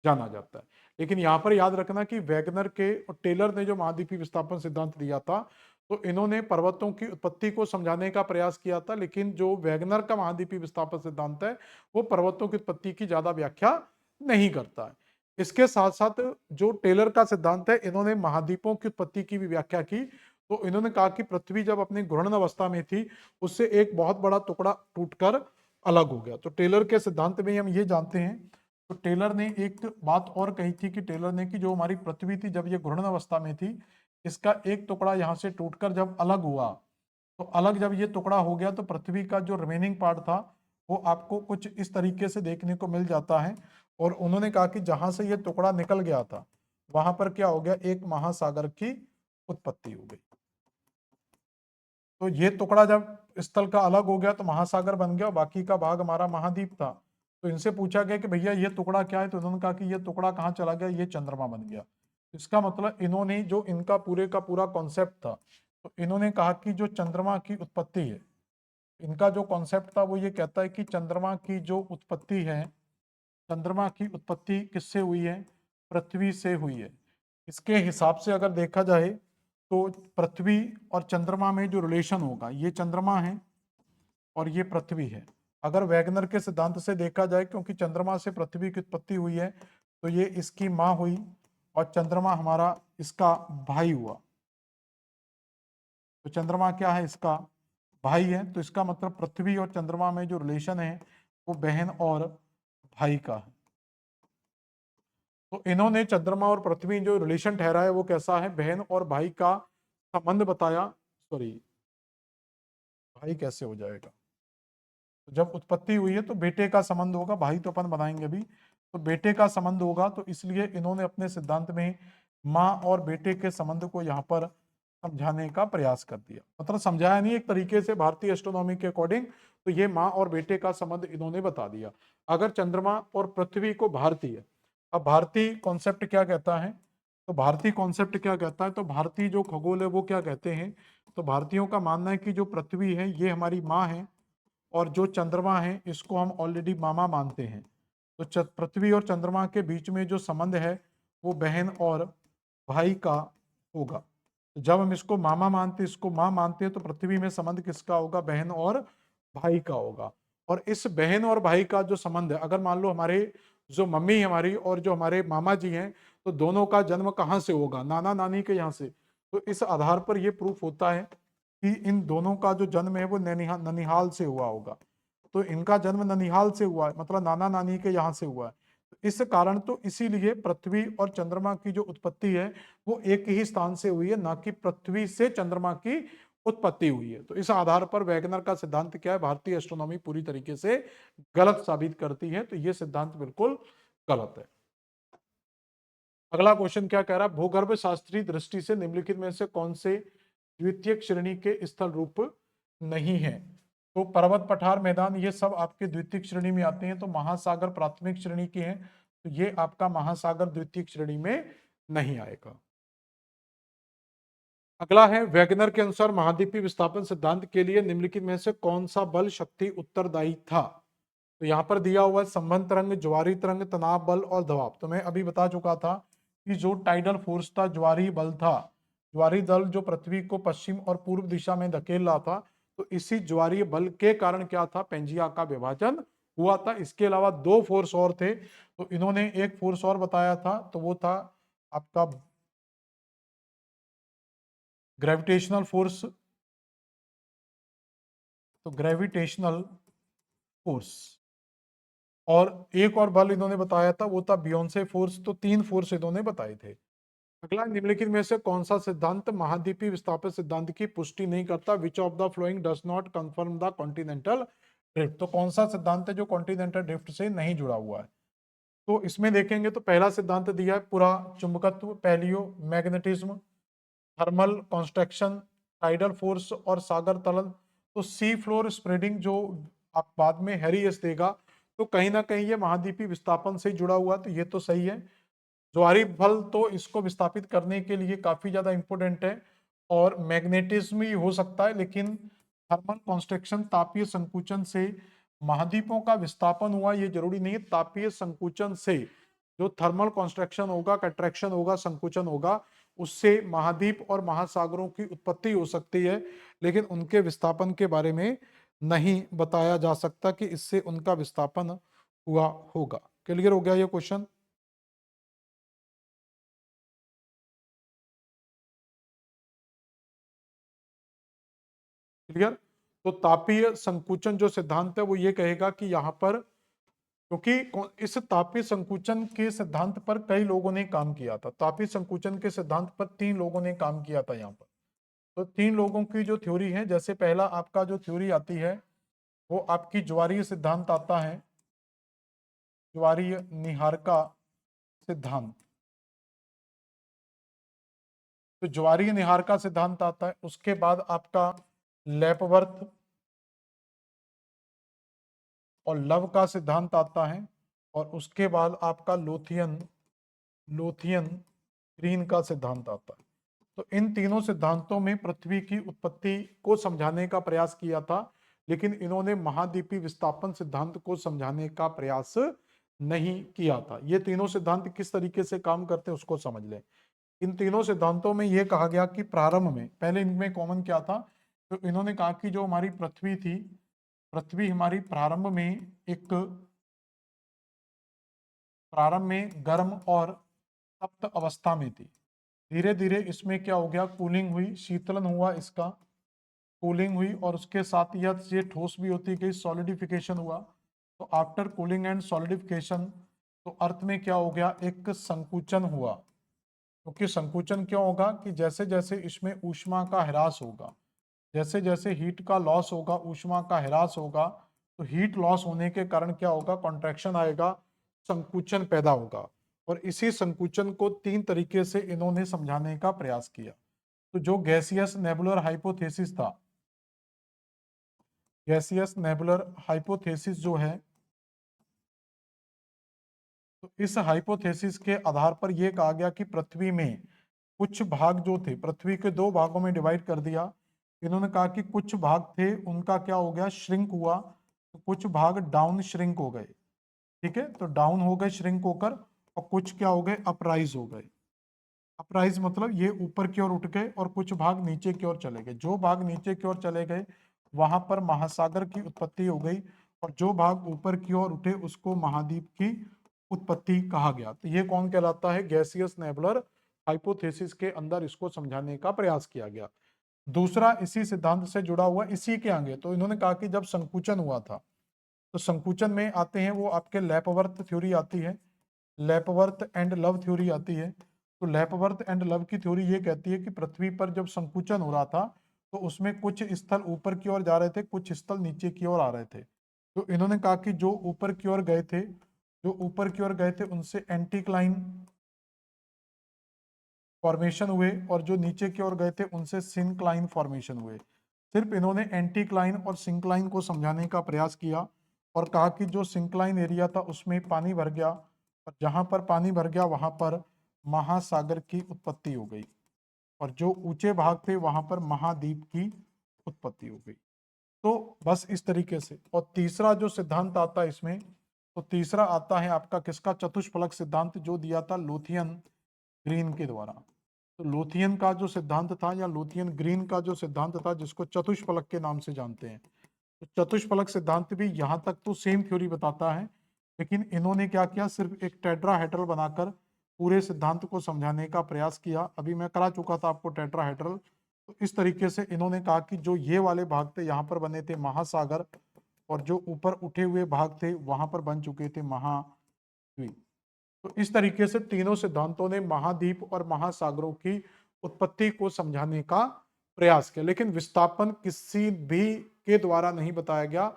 जाना जाता है। लेकिन यहाँ पर याद रखना कि वैगनर के और टेलर ने जो महाद्वीपीय विस्थापन सिद्धांत दिया था, तो इन्होंने पर्वतों की उत्पत्ति को समझाने का प्रयास किया था, लेकिन जो वैगनर का महाद्वीपीय विस्थापन सिद्धांत है वो पर्वतों की उत्पत्ति की ज्यादा व्याख्या नहीं करता है। इसके साथ साथ जो टेलर का सिद्धांत है, इन्होंने महाद्वीपों की उत्पत्ति की भी व्याख्या की। तो इन्होंने कहा कि पृथ्वी जब अपनी घूर्णन अवस्था में थी, उससे एक बहुत बड़ा टुकड़ा टूटकर अलग हो गया। तो टेलर के सिद्धांत में हम ये जानते हैं, तो टेलर ने एक बात और कही थी कि टेलर ने कि जो हमारी पृथ्वी थी जब ये घूर्णन अवस्था में थी, इसका एक टुकड़ा यहाँ से टूटकर जब अलग हुआ, तो अलग जब ये टुकड़ा हो गया तो पृथ्वी का जो रिमेनिंग पार्ट था वो आपको कुछ इस तरीके से देखने को मिल जाता है। और उन्होंने कहा कि जहां से ये टुकड़ा निकल गया था वहां पर क्या हो गया, एक महासागर की उत्पत्ति हो गई। तो ये टुकड़ा जब स्थल का अलग हो गया तो महासागर बन गया और बाकी का भाग हमारा महाद्वीप था। तो इनसे पूछा गया कि भैया ये टुकड़ा क्या है, तो उन्होंने कहा कि ये टुकड़ा कहाँ चला गया, ये चंद्रमा बन गया। इसका मतलब इन्होंने जो इनका पूरे का पूरा कॉन्सेप्ट था, तो इन्होंने कहा कि जो चंद्रमा की उत्पत्ति है, इनका जो कॉन्सेप्ट था वो ये कहता है कि चंद्रमा की जो उत्पत्ति है, चंद्रमा की उत्पत्ति किससे हुई है, पृथ्वी से हुई है। इसके हिसाब से अगर देखा जाए तो पृथ्वी और चंद्रमा में जो रिलेशन होगा, ये चंद्रमा है और ये पृथ्वी है। अगर वैगनर के सिद्धांत से देखा जाए, क्योंकि चंद्रमा से पृथ्वी की उत्पत्ति हुई है, तो ये इसकी माँ हुई और चंद्रमा हमारा इसका भाई हुआ। तो चंद्रमा क्या है, इसका भाई है। तो इसका मतलब पृथ्वी और चंद्रमा में जो रिलेशन है वो बहन और भाई का है। तो इन्होंने चंद्रमा और पृथ्वी जो रिलेशन ठहरा है वो कैसा है, बहन और भाई का संबंध बताया। सॉरी, भाई कैसे हो जाएगा, तो जब उत्पत्ति हुई है तो बेटे का संबंध होगा, भाई तो अपन बनाएंगे अभी, तो बेटे का संबंध होगा। तो इसलिए इन्होंने अपने सिद्धांत में माँ और बेटे के संबंध को यहाँ पर समझाने का प्रयास कर दिया। मतलब समझाया नहीं, एक तरीके से भारतीय एस्ट्रोनॉमी के अकॉर्डिंग तो ये माँ और बेटे का संबंध इन्होंने बता दिया। अगर चंद्रमा और पृथ्वी को भारतीय, अब भारतीय कॉन्सेप्ट क्या कहता है, तो भारतीय कॉन्सेप्ट क्या कहता है, तो भारतीय जो खगोल है वो क्या कहते हैं, तो भारतीयों का मानना है कि जो पृथ्वी है ये हमारी माँ है और जो चंद्रमा है इसको हम ऑलरेडी मामा मानते हैं। तो पृथ्वी और चंद्रमा के बीच में जो संबंध है वो बहन और भाई का होगा। तो जब हम इसको मामा मानते, इसको माँ मानते हैं, तो पृथ्वी में संबंध किसका होगा, बहन और भाई का होगा। और इस बहन और भाई का जो संबंध है, अगर मान लो हमारे जो मम्मी हमारी और जो हमारे मामा जी हैं, तो दोनों का जन्म कहाँ से होगा, नाना नानी के यहाँ से। तो इस आधार पर यह प्रूफ होता है कि इन दोनों का जो जन्म है वो ननिहाल से हुआ होगा। तो इनका जन्म ननिहाल से हुआ है, मतलब नाना नानी के यहाँ से हुआ है। तो इस कारण तो इसीलिए पृथ्वी और चंद्रमा की जो उत्पत्ति है वो एक ही स्थान से हुई है, ना कि पृथ्वी से चंद्रमा की उत्पत्ति हुई है। तो इस आधार पर वैगनर का सिद्धांत क्या है, भारतीय एस्ट्रोनॉमी पूरी तरीके से गलत साबित करती है। तो ये सिद्धांत बिल्कुल गलत है। अगला क्वेश्चन क्या कह रहा है, भूगर्भ शास्त्रीय दृष्टि से निम्नलिखित में से कौन से द्वितीयक श्रेणी के स्थल रूप नहीं है। तो पर्वत, पठार, मैदान ये सब आपके द्वितीयक श्रेणी में आते हैं। तो महासागर प्राथमिक श्रेणी के हैं, तो ये आपका महासागर द्वितीयक श्रेणी में नहीं आएगा। अगला है, वैगनर के अनुसार महाद्वीपीय विस्थापन सिद्धांत के लिए निम्नलिखित में से कौन सा बल शक्ति उत्तरदायी था। तो यहाँ पर दिया हुआ है संबंध तरंग, ज्वारी तरंग, तनाव बल और दबाव। तो मैं अभी बता चुका था कि जो टाइडल फोर्स था, ज्वारी बल था, ज्वारी दल जो पृथ्वी को पश्चिम और पूर्व दिशा में धकेल रहा था, तो इसी ज्वारीय बल के कारण क्या था, पेंजिया का विभाजन हुआ था। इसके अलावा दो फोर्स और थे, तो इन्होंने एक फोर्स और बताया था, तो वो था आपका ग्रेविटेशनल फोर्स। तो ग्रेविटेशनल फोर्स, और एक और बल इन्होंने बताया था वो था बियोंसे फोर्स। तो तीन फोर्स इन्होंने बताए थे। अगला, निम्नलिखित में से कौन सा सिद्धांत महाद्वीपीय विस्थापन सिद्धांत की पुष्टि नहीं करता, विच of the flowing does not confirm the continental drift. तो कौन सा सिद्धांत है जो कॉन्टिनेंटल ड्रिफ्ट से नहीं जुड़ा हुआ है। तो इसमें देखेंगे तो पहला सिद्धांत दिया है पूरा चुंबकत्व, palaeo magnetism, thermal construction, tidal force और सागर तलन। तो सी फ्लोर स्प्रेडिंग जो आप बाद में हैरी एस देगा, तो कहीं ना कहीं ये महाद्वीपीय विस्थापन से जुड़ा हुआ, तो ये तो सही है। ज्वारी फल तो इसको विस्थापित करने के लिए काफी ज्यादा इंपोर्टेंट है, और मैग्नेटिज्म ही हो सकता है, लेकिन थर्मल कॉन्स्ट्रक्शन तापीय संकुचन से महाद्वीपों का विस्थापन हुआ ये जरूरी नहीं है। तापीय संकुचन से जो थर्मल कॉन्स्ट्रक्शन होगा, कंट्रैक्शन होगा, संकुचन होगा, उससे महाद्वीप और महासागरों की उत्पत्ति हो सकती है, लेकिन उनके विस्थापन के बारे में नहीं बताया जा सकता कि इससे उनका विस्थापन हुआ होगा। क्लियर हो गया ये क्वेश्चन? क्लियर? तो तापीय संकुचन जो सिद्धांत है वो ये कहेगा कि यहाँ पर, क्योंकि इस तापीय संकुचन के सिद्धांत पर कई लोगों ने काम किया था, तापीय संकुचन के सिद्धांत पर 3 लोगों ने काम किया था यहाँ पर। तो 3 लोगों की जो थ्योरी है, जैसे पहला आपका जो थ्योरी आती है वो आपकी ज्वारीय सिद्धांत आता है, ज्वारीय निहारका सिद्धांत। तो ज्वारीय निहारका सिद्धांत आता है, उसके बाद आपका लेपवर्थ और लव का सिद्धांत आता है, और उसके बाद आपका लोथियन लोथियन ग्रीन का सिद्धांत आता है। तो इन तीनों सिद्धांतों में पृथ्वी की उत्पत्ति को समझाने का प्रयास किया था, लेकिन इन्होंने महाद्वीपीय विस्थापन सिद्धांत को समझाने का प्रयास नहीं किया था। ये तीनों सिद्धांत किस तरीके से काम करते हैं उसको समझ लें। इन तीनों सिद्धांतों में यह कहा गया कि प्रारंभ में, पहले इनमें कॉमन क्या था, तो इन्होंने कहा कि जो हमारी पृथ्वी थी, पृथ्वी हमारी प्रारंभ में गर्म और तप्त अवस्था में थी। धीरे धीरे इसमें क्या हो गया, कूलिंग हुई, शीतलन हुआ, इसका कूलिंग हुई, और उसके साथ ये ठोस भी होती गई, सॉलिडिफिकेशन हुआ। तो आफ्टर कूलिंग एंड सॉलिडिफिकेशन, तो अर्थ में क्या हो गया, एक संकुचन हुआ। क्योंकि संकुचन क्यों होगा कि जैसे जैसे इसमें ऊष्मा का ह्रास होगा, जैसे जैसे हीट का लॉस होगा, ऊष्मा का ह्रास होगा, तो हीट लॉस होने के कारण क्या होगा, कॉन्ट्रैक्शन आएगा, संकुचन पैदा होगा। और इसी संकुचन को 3 तरीके से इन्होंने समझाने का प्रयास किया। तो जो गैसियस नेबुलर हाइपोथेसिस था, गैसियस नेबुलर हाइपोथेसिस जो है, तो इस हाइपोथेसिस के आधार पर यह कहा गया कि पृथ्वी में कुछ भाग जो थे, पृथ्वी के 2 भागों में डिवाइड कर दिया। इन्होंने कहा कि कुछ भाग थे उनका क्या हो गया, श्रिंक हुआ, तो कुछ भाग डाउन श्रिंक हो गए। ठीक है, तो डाउन हो गए श्रिंक होकर, और कुछ क्या हो गए, अपराइज हो गए। अपराइज मतलब ये ऊपर की ओर उठ गए, और कुछ भाग नीचे की ओर चले गए। जो भाग नीचे की ओर चले गए वहां पर महासागर की उत्पत्ति हो गई, और जो भाग ऊपर की ओर उठे उसको महाद्वीप की उत्पत्ति कहा गया। तो ये कौन कहलाता है, गैसियस नेबुलर हाइपोथेसिस के अंदर इसको समझाने का प्रयास किया गया। दूसरा इसी सिद्धांत से जुड़ा हुआ, इसी के आगे, तो इन्होंने कहा कि जब संकुचन हुआ था, तो संकुचन में आते हैं वो आपके लेपवर्थ थ्योरी आती है, लेपवर्थ एंड लव थ्योरी आती है। तो लेपवर्थ एंड लव की थ्योरी ये कहती है कि पृथ्वी पर जब संकुचन हो रहा था, तो उसमें कुछ स्थल ऊपर की ओर जा रहे थे, कुछ स्थल नीचे की ओर आ रहे थे। तो इन्होंने कहा कि जो ऊपर की ओर गए थे, जो ऊपर की ओर गए थे उनसे एंटीक्लाइन फॉर्मेशन हुए, और जो नीचे की ओर गए थे उनसे सिंक्लाइन फॉर्मेशन हुए। सिर्फ इन्होंने एंटीक्लाइन और सिंक्लाइन को समझाने का प्रयास किया, और कहा कि जो सिंक्लाइन एरिया था उसमें पानी भर गया, और जहां पर पानी भर गया वहां पर महासागर की उत्पत्ति हो गई, और जो ऊंचे भाग थे वहां पर महाद्वीप की उत्पत्ति हो गई। तो बस इस तरीके से। और तीसरा जो सिद्धांत आता है इसमें, तो तीसरा आता है आपका किसका, चतुष्फलक सिद्धांत, जो दिया था लोथियन ग्रीन के द्वारा। तो लोथियन का जो सिद्धांत था, या लोथियन ग्रीन का जो सिद्धांत था, जिसको चतुष्फलक के नाम से जानते हैं, तो चतुष्फलक सिद्धांत भी यहाँ तक तो सेम थ्योरी बताता है, लेकिन इन्होंने क्या किया, सिर्फ एक टेट्राहेड्रल बनाकर पूरे सिद्धांत को समझाने का प्रयास किया। अभी मैं करा चुका था आपको टेट्राहेड्रल। तो इस तरीके से इन्होंने कहा कि जो ये वाले भाग थे यहाँ पर बने थे महासागर, और जो ऊपर उठे हुए भाग थे वहां पर बन चुके थे महाद्वीप। तो इस तरीके से तीनों सिद्धांतों ने महाद्वीप और महासागरों की उत्पत्ति को समझाने का प्रयास किया, लेकिन विस्थापन किसी भी के द्वारा नहीं बताया गया।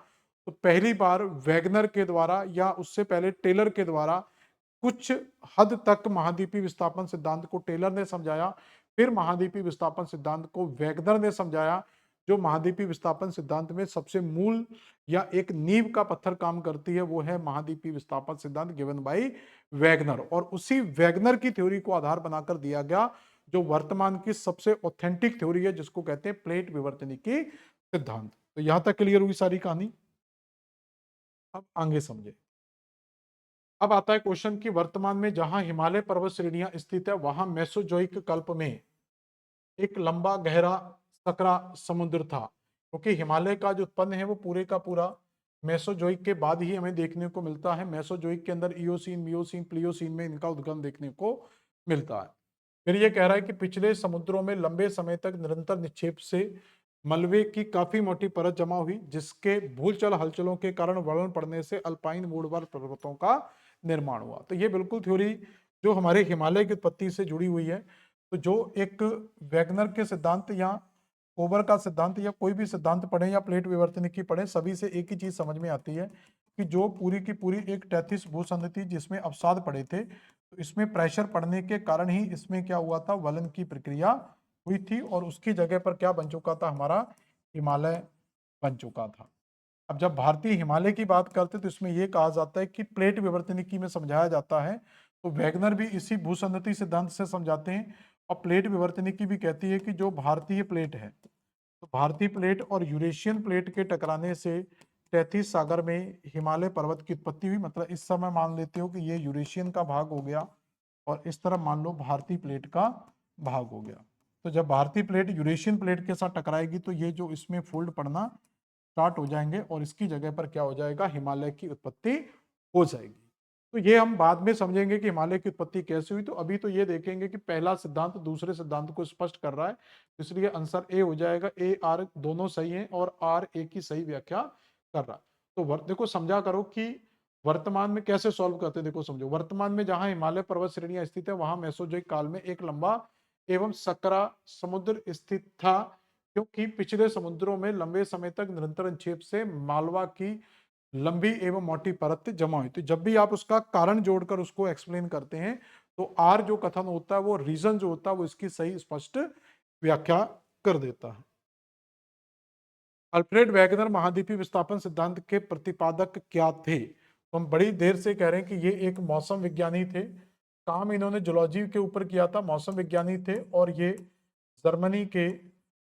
तो पहली बार वैगनर के द्वारा, या उससे पहले टेलर के द्वारा, कुछ हद तक महाद्वीपीय विस्थापन सिद्धांत को टेलर ने समझाया, फिर महाद्वीपीय विस्थापन सिद्धांत को वैगनर ने समझाया। जो महाद्वीपीय विस्थापन सिद्धांत में सबसे मूल या एक नींव का पत्थर काम करती है वो है महाद्वीपीय विस्थापन सिद्धांत गिवन बाय वैगनर, और उसी वैगनर की थ्योरी को आधार बनाकर दिया गया जो वर्तमान की सबसे ऑथेंटिक थ्योरी है जिसको कहते हैं प्लेट विवर्तनिकी सिद्धांत। तो यहां तक क्लियर हुई सारी कहानी। अब आगे समझे। अब आता है क्वेश्चन कि वर्तमान में जहां हिमालय पर्वत श्रेणियां स्थित है वहां मेसोजोइक कल्प में एक लंबा गहरा सकरा समुद्र था, क्योंकि हिमालय का जो उत्पन्न है वो पूरे का पूरा मेसोजोइक के बाद ही हमें देखने को मिलता है। मेसोजोइक के अंदर इयोसीन, मियोसीन, प्लियोसीन में इनका उद्गम देखने को मिलता है। फिर ये कह रहा है कि पिछले समुद्रों में लंबे समय तक निरंतर निक्षेप से मलबे की काफी मोटी परत जमा हुई जिसके भूलचल हलचलों के कारण वर्णन पड़ने से अल्पाइन मूडवार पर्वतों का निर्माण हुआ। तो ये बिल्कुल थ्योरी जो हमारे हिमालय की उत्पत्ति से जुड़ी हुई है। तो जो एक वैगनर के सिद्धांत या कोबर का सिद्धांत या कोई भी सिद्धांत पढ़े या प्लेट विवर्तनिकी पढ़े, सभी से एक ही चीज समझ में आती है कि जो पूरी की पूरी एक टैथिस भूसंध थी जिसमें अवसाद पड़े थे, तो इसमें प्रेशर पड़ने के कारण ही इसमें क्या हुआ था, वलन की प्रक्रिया हुई थी और उसकी जगह पर क्या बन चुका था, हमारा हिमालय बन चुका था। अब जब भारतीय हिमालय की बात करते तो इसमें यह कहा जाता है कि प्लेट विवर्तनिकी में समझाया जाता है, तो वैगनर भी इसी भूसंहति सिद्धांत से समझाते हैं। और प्लेट विवर्तनिकी भी कहती है कि जो भारतीय प्लेट है, तो भारतीय प्लेट और यूरेशियन प्लेट के टकराने से तैतीस सागर में हिमालय पर्वत की उत्पत्ति हुई। मतलब इस समय मान लेते हो कि ये यूरेशियन का भाग हो गया और इस तरफ मान लो भारतीय प्लेट का भाग हो गया। तो जब भारतीय प्लेट यूरेशियन प्लेट के साथ टकराएगी तो ये जो इसमें फोल्ड पड़ना स्टार्ट हो जाएंगे और इसकी जगह पर क्या हो जाएगा, हिमालय की उत्पत्ति हो जाएगी। तो ये हम बाद में समझेंगे कि हिमालय की उत्पत्ति कैसे हुई। तो अभी तो ये देखेंगे कि पहला सिद्धांत दूसरे सिद्धांत को स्पष्ट कर रहा है, इसलिए आंसर ए हो जाएगा। ए आर दोनों सही हैं और आर ए की सही व्याख्या कर रहा है। तो देखो समझा करो कि वर्तमान में कैसे सॉल्व करते हैं। देखो समझो, वर्तमान में जहां हिमालय पर्वत श्रेणियां स्थित है वहां मेसोजोइक काल में एक लंबा एवं सकरा समुद्र स्थित था, क्योंकि पिछले समुद्रों में लंबे समय तक निरंतर निक्षेप से मालवा की लंबी एवं मोटी परत जमा हुई। तो जब भी आप उसका कारण जोड़कर उसको एक्सप्लेन करते हैं तो आर जो कथन होता है वो रीजन जो होता है वो इसकी सही स्पष्ट व्याख्या कर देता है। अल्फ्रेड वैगनर महाद्वीपीय विस्थापन सिद्धांत के प्रतिपादक क्या थे? तो हम बड़ी देर से कह रहे हैं कि ये एक मौसम विज्ञानी थे। काम इन्होंने जूलॉजी के ऊपर किया था, मौसम विज्ञानी थे और ये जर्मनी के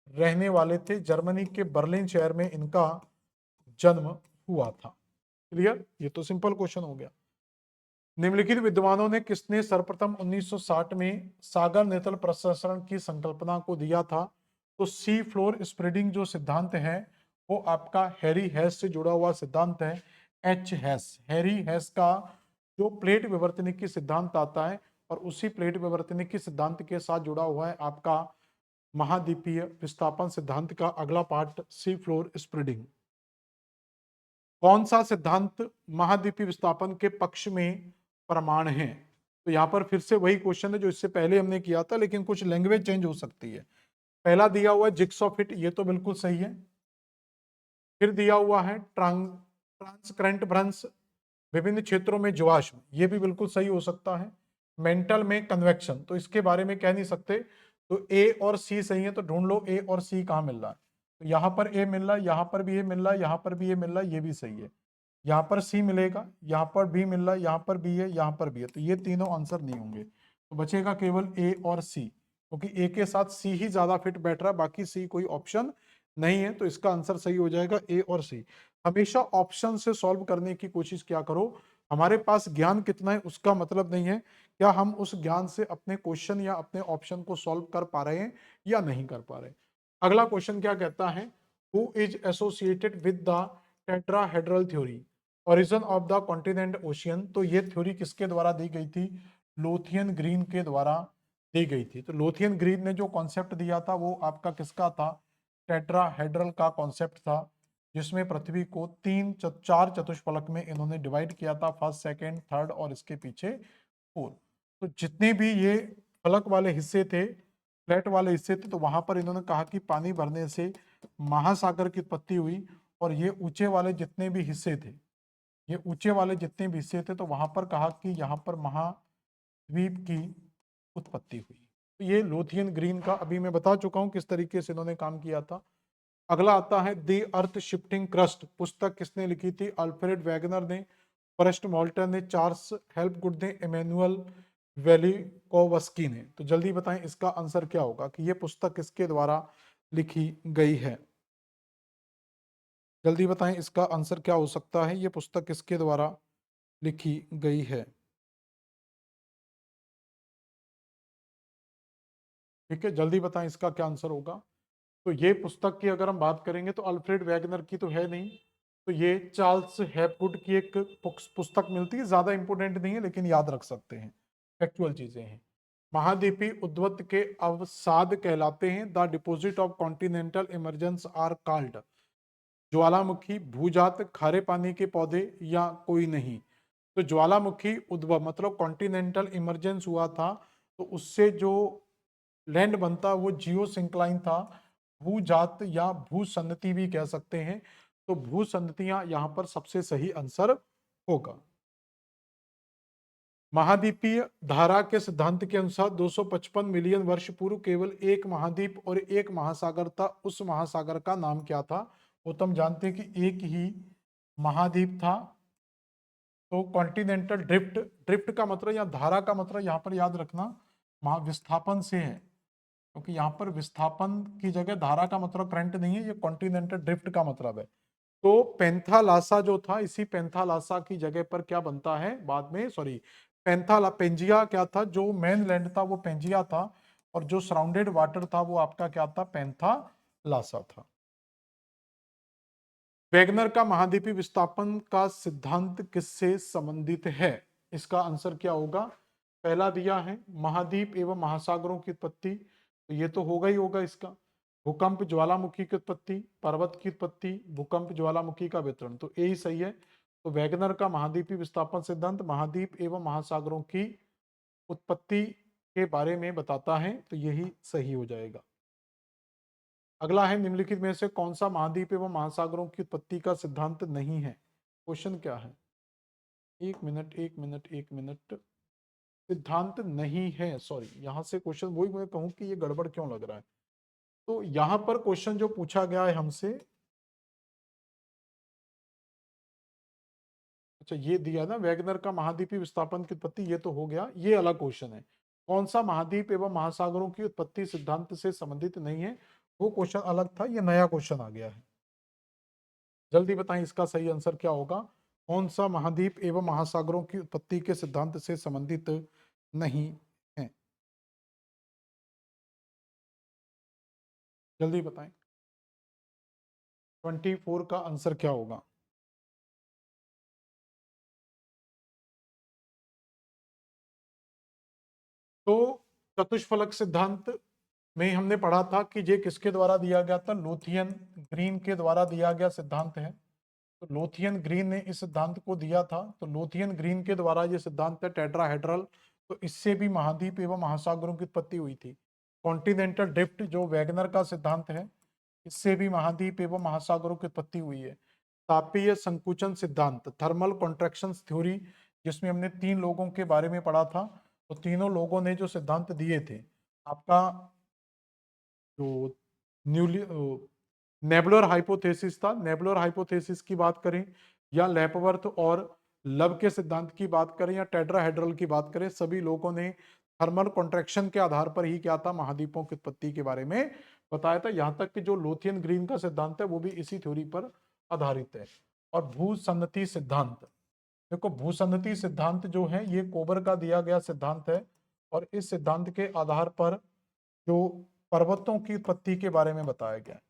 रहने वाले थे। जर्मनी के बर्लिन शहर में इनका जन्म हुआ था। क्लियर? ये तो सिंपल क्वेश्चन हो गया। निम्नलिखित विद्वानों ने किसने सर्वप्रथम 1960 में सागर नेतल प्रसंस्करण की संकल्पना को दिया था? तो सी फ्लोर स्प्रेडिंग जो सिद्धांत है वो आपका हैरी हैस से जुड़ा हुआ सिद्धांत है। एच हैस, हैरी हैस का जो प्लेट विवर्तनिक की सिद्धांत आता है और उसी प्लेट विवर्तनिक की सिद्धांत के साथ जुड़ा हुआ है आपका महाद्वीपीय विस्थापन सिद्धांत का अगला पार्ट सी फ्लोर स्प्रेडिंग। कौन सा सिद्धांत महाद्वीपीय विस्थापन के पक्ष में प्रमाण है? तो यहां पर फिर से वही क्वेश्चन है जो इससे पहले हमने किया था, लेकिन कुछ लैंग्वेज चेंज हो सकती है। पहला दिया हुआ है जिग्सॉ फिट, ये तो बिल्कुल सही है। फिर दिया हुआ है ट्रांसकरेंट भ्रंश, विभिन्न क्षेत्रों में जीवाश्म, ये भी बिल्कुल सही हो सकता है। मेंटल में कन्वेक्शन, तो इसके बारे में कह नहीं सकते। तो ए और सी सही है, तो ढूंढ लो ए और सी कहां मिल रहा है। तो यहां पर ए मिल रहा है, यहां पर भी ए मिल रहा है, यहां पर भी ए मिल रहा है, ये भी सही है। यहाँ पर सी मिलेगा, यहाँ पर बी मिल रहा है, यहाँ पर बी है, यहाँ पर बी है, तो ये तीनों आंसर नहीं होंगे। तो बचेगा केवल ए और सी, क्योंकि ए के साथ सी ही ज्यादा फिट बैठ रहा है, बाकी सी कोई ऑप्शन नहीं है। तो इसका आंसर सही हो जाएगा ए और सी। हमेशा ऑप्शन से सॉल्व करने की कोशिश क्या करो। हमारे पास ज्ञान कितना है उसका मतलब नहीं है क्या हम उस ज्ञान से अपने क्वेश्चन या अपने ऑप्शन को सॉल्व कर पा रहे हैं या नहीं कर पा रहे। अगला क्वेश्चन क्या कहता है, who is associated with the tetrahedral theory, origin of the continent ocean. तो ये थ्योरी किसके द्वारा दी गई थी? लोथियन ग्रीन के द्वारा दी गई थी। तो लोथियन ग्रीन ने जो कॉन्सेप्ट दिया था वो आपका किसका था? टेट्राहेड्रल का कॉन्सेप्ट था, जिसमें पृथ्वी को चार चतुष्फलक में इन्होंने डिवाइड किया था, फर्स्ट, सेकंड, थर्ड और इसके पीछे फोर्थ। तो जितने भी ये फलक वाले हिस्से थे, फ्लैट वाले हिस्से थे, तो वहां पर इन्होंने कहा कि पानी भरने से महासागर की उत्पत्ति हुई। और ये ऊंचे वाले जितने भी हिस्से थे, ये ऊंचे वाले जितने भी हिस्से थे, तो वहां पर कहा कि यहाँ पर महाद्वीप की उत्पत्ति हुई। तो ये लोथियन ग्रीन का अभी मैं बता चुका हूं किस तरीके से इन्होंने काम किया था। अगला आता है दी अर्थ शिफ्टिंग क्रस्ट, पुस्तक किसने लिखी थी? अल्फ्रेड वैगनर ने, फॉरेस्ट मॉल्टर ने, चार्ल्स हेल्पगुड ने, इमैनुअल वेलिकोवस्की ने। तो जल्दी बताएं इसका आंसर क्या होगा कि ये पुस्तक किसके द्वारा लिखी गई है? जल्दी बताएं इसका आंसर क्या हो सकता है, ये पुस्तक किसके द्वारा लिखी गई है? ठीक है, जल्दी बताएं इसका क्या आंसर होगा। तो ये पुस्तक की अगर हम बात करेंगे तो अल्फ्रेड वैगनर की तो है नहीं, तो ये चार्ल्स हैपगुड की एक पुस्तक मिलती है, ज्यादा इंपोर्टेंट नहीं है लेकिन याद रख सकते हैं, फैक्चुअल चीजें हैं। महाद्वीपीय उद्वत के अवसाद कहलाते हैं। The deposit of continental emergence are called, ज्वालामुखी, भूजात, खारे पानी के पौधे या कोई नहीं। तो ज्वालामुखी उद्भव मतलब कॉन्टिनेंटल इमरजेंस हुआ था, तो उससे जो लैंड बनता वो जियो सिंक्लाइन था, भूजात या भूसन्नति भी कह सकते हैं। तो भूसन्नतियां यहां पर सबसे सही आंसर होगा। महाद्वीपीय धारा के सिद्धांत के अनुसार 255 मिलियन वर्ष पूर्व केवल एक महाद्वीप और एक महासागर था। उस महासागर का नाम क्या था? वो तो हम जानते हैं कि एक ही महाद्वीप था। तो कॉन्टिनेंटल ड्रिफ्ट, ड्रिफ्ट का मतलब या धारा का मतलब यहाँ पर याद रखना विस्थापन से है, क्योंकि यहाँ पर विस्थापन की जगह धारा का मतलब करंट नहीं है, ये कॉन्टिनेंटल ड्रिफ्ट का मतलब है। तो पेंथालासा जो था, इसी पेंथालासा की जगह पर क्या बनता है बाद में, सॉरी, पेंथाला पेंजिया क्या था, जो मेन लैंड था वो पेंजिया था, और जो सराउंडेड वाटर था वो आपका क्या था? पेंथालासा था। वैगनर का महाद्वीपीय विस्थापन का सिद्धांत किससे संबंधित है? इसका आंसर क्या होगा? पहला दिया है महाद्वीप एवं महासागरों की उत्पत्ति, तो ये तो होगा ही होगा इसका। भूकंप ज्वालामुखी की उत्पत्ति, पर्वत की उत्पत्ति, भूकंप ज्वालामुखी का वितरण, तो यही सही है। तो वैगनर का महाद्वीपीय विस्थापन सिद्धांत महाद्वीप एवं महासागरों की उत्पत्ति के बारे में बताता है, तो यही सही हो जाएगा। अगला है निम्नलिखित में से कौन सा महाद्वीप एवं महासागरों की उत्पत्ति का सिद्धांत नहीं है? क्वेश्चन क्या है? एक मिनट एक मिनट एक मिनट, सिद्धांत नहीं है, सॉरी, यहां से क्वेश्चन वही मैं कहूं कि ये गड़बड़ क्यों लग रहा है। तो यहां पर क्वेश्चन जो पूछा गया है हमसे, अच्छा ये दिया ना वैगनर का महाद्वीपीय विस्थापन की उत्पत्ति, ये तो हो गया, ये अलग क्वेश्चन है। कौन सा महाद्वीप एवं महासागरों की उत्पत्ति सिद्धांत से संबंधित नहीं है, वो क्वेश्चन अलग था, ये नया क्वेश्चन आ गया है। जल्दी बताएं इसका सही आंसर क्या होगा। कौन सा महाद्वीप एवं महासागरों की उत्पत्ति के सिद्धांत से संबंधित नहीं है? जल्दी बताएं 24 का आंसर क्या होगा। तो चतुष्फलक सिद्धांत में हमने पढ़ा था कि ये किसके द्वारा दिया गया था? लोथियन ग्रीन के द्वारा दिया गया सिद्धांत है। तो लोथियन ग्रीन ने इस सिद्धांत को दिया था, तो लोथियन ग्रीन के द्वारा ये सिद्धांत है टेट्राहेड्रल, तो इससे भी महाद्वीप एवं महासागरों की उत्पत्ति हुई थी। कॉन्टिनेंटल ड्रिफ्ट जो वैगनर का सिद्धांत है, इससे भी महाद्वीप एवं महासागरों की उत्पत्ति हुई है। तापीय संकुचन सिद्धांत, थर्मल कॉन्ट्रैक्शन थ्योरी, जिसमें हमने 3 लोगों के बारे में पढ़ा था, तो तीनों लोगों ने जो सिद्धांत दिए थे, आपका जो न्यूली नेबुलर हाइपोथेसिस था, नेबुलर हाइपोथेसिस की बात करें या लेपवर्थ और लव के सिद्धांत की बात करें या टेट्राहेड्रल की बात करें, सभी लोगों ने थर्मल कॉन्ट्रैक्शन के आधार पर ही क्या था? महाद्वीपों की उत्पत्ति के बारे में बताया था। यहां तक कि जो लोथियन ग्रीन का सिद्धांत है वो भी इसी थ्योरी पर आधारित है। और भूसन्नति सिद्धांत, देखो भूसन्नति सिद्धांत जो है ये कोबर का दिया गया सिद्धांत है, और इस सिद्धांत के आधार पर जो पर्वतों की उत्पत्ति के बारे में बताया गया है।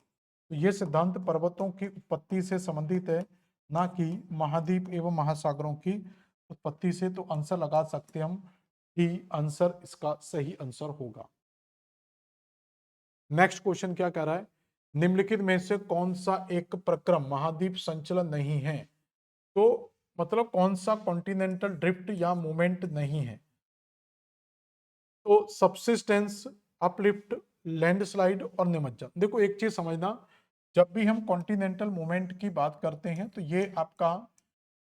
तो ये सिद्धांत पर्वतों की उत्पत्ति से संबंधित है, ना कि महाद्वीप एवं महासागरों की उत्पत्ति से। तो आंसर लगा सकते हम कि आंसर इसका सही आंसर होगा। नेक्स्ट क्वेश्चन क्या कह रहा है? निम्नलिखित में से कौन सा एक प्रक्रम महाद्वीप संचलन नहीं है? तो मतलब कौन सा कॉन्टिनेंटल ड्रिफ्ट या मूवमेंट नहीं है? तो सबसिस्टेंस, अपलिफ्ट, लैंडस्लाइड और निमज्जन। देखो एक चीज समझना, जब भी हम कॉन्टिनेंटल मूवमेंट की बात करते हैं तो ये आपका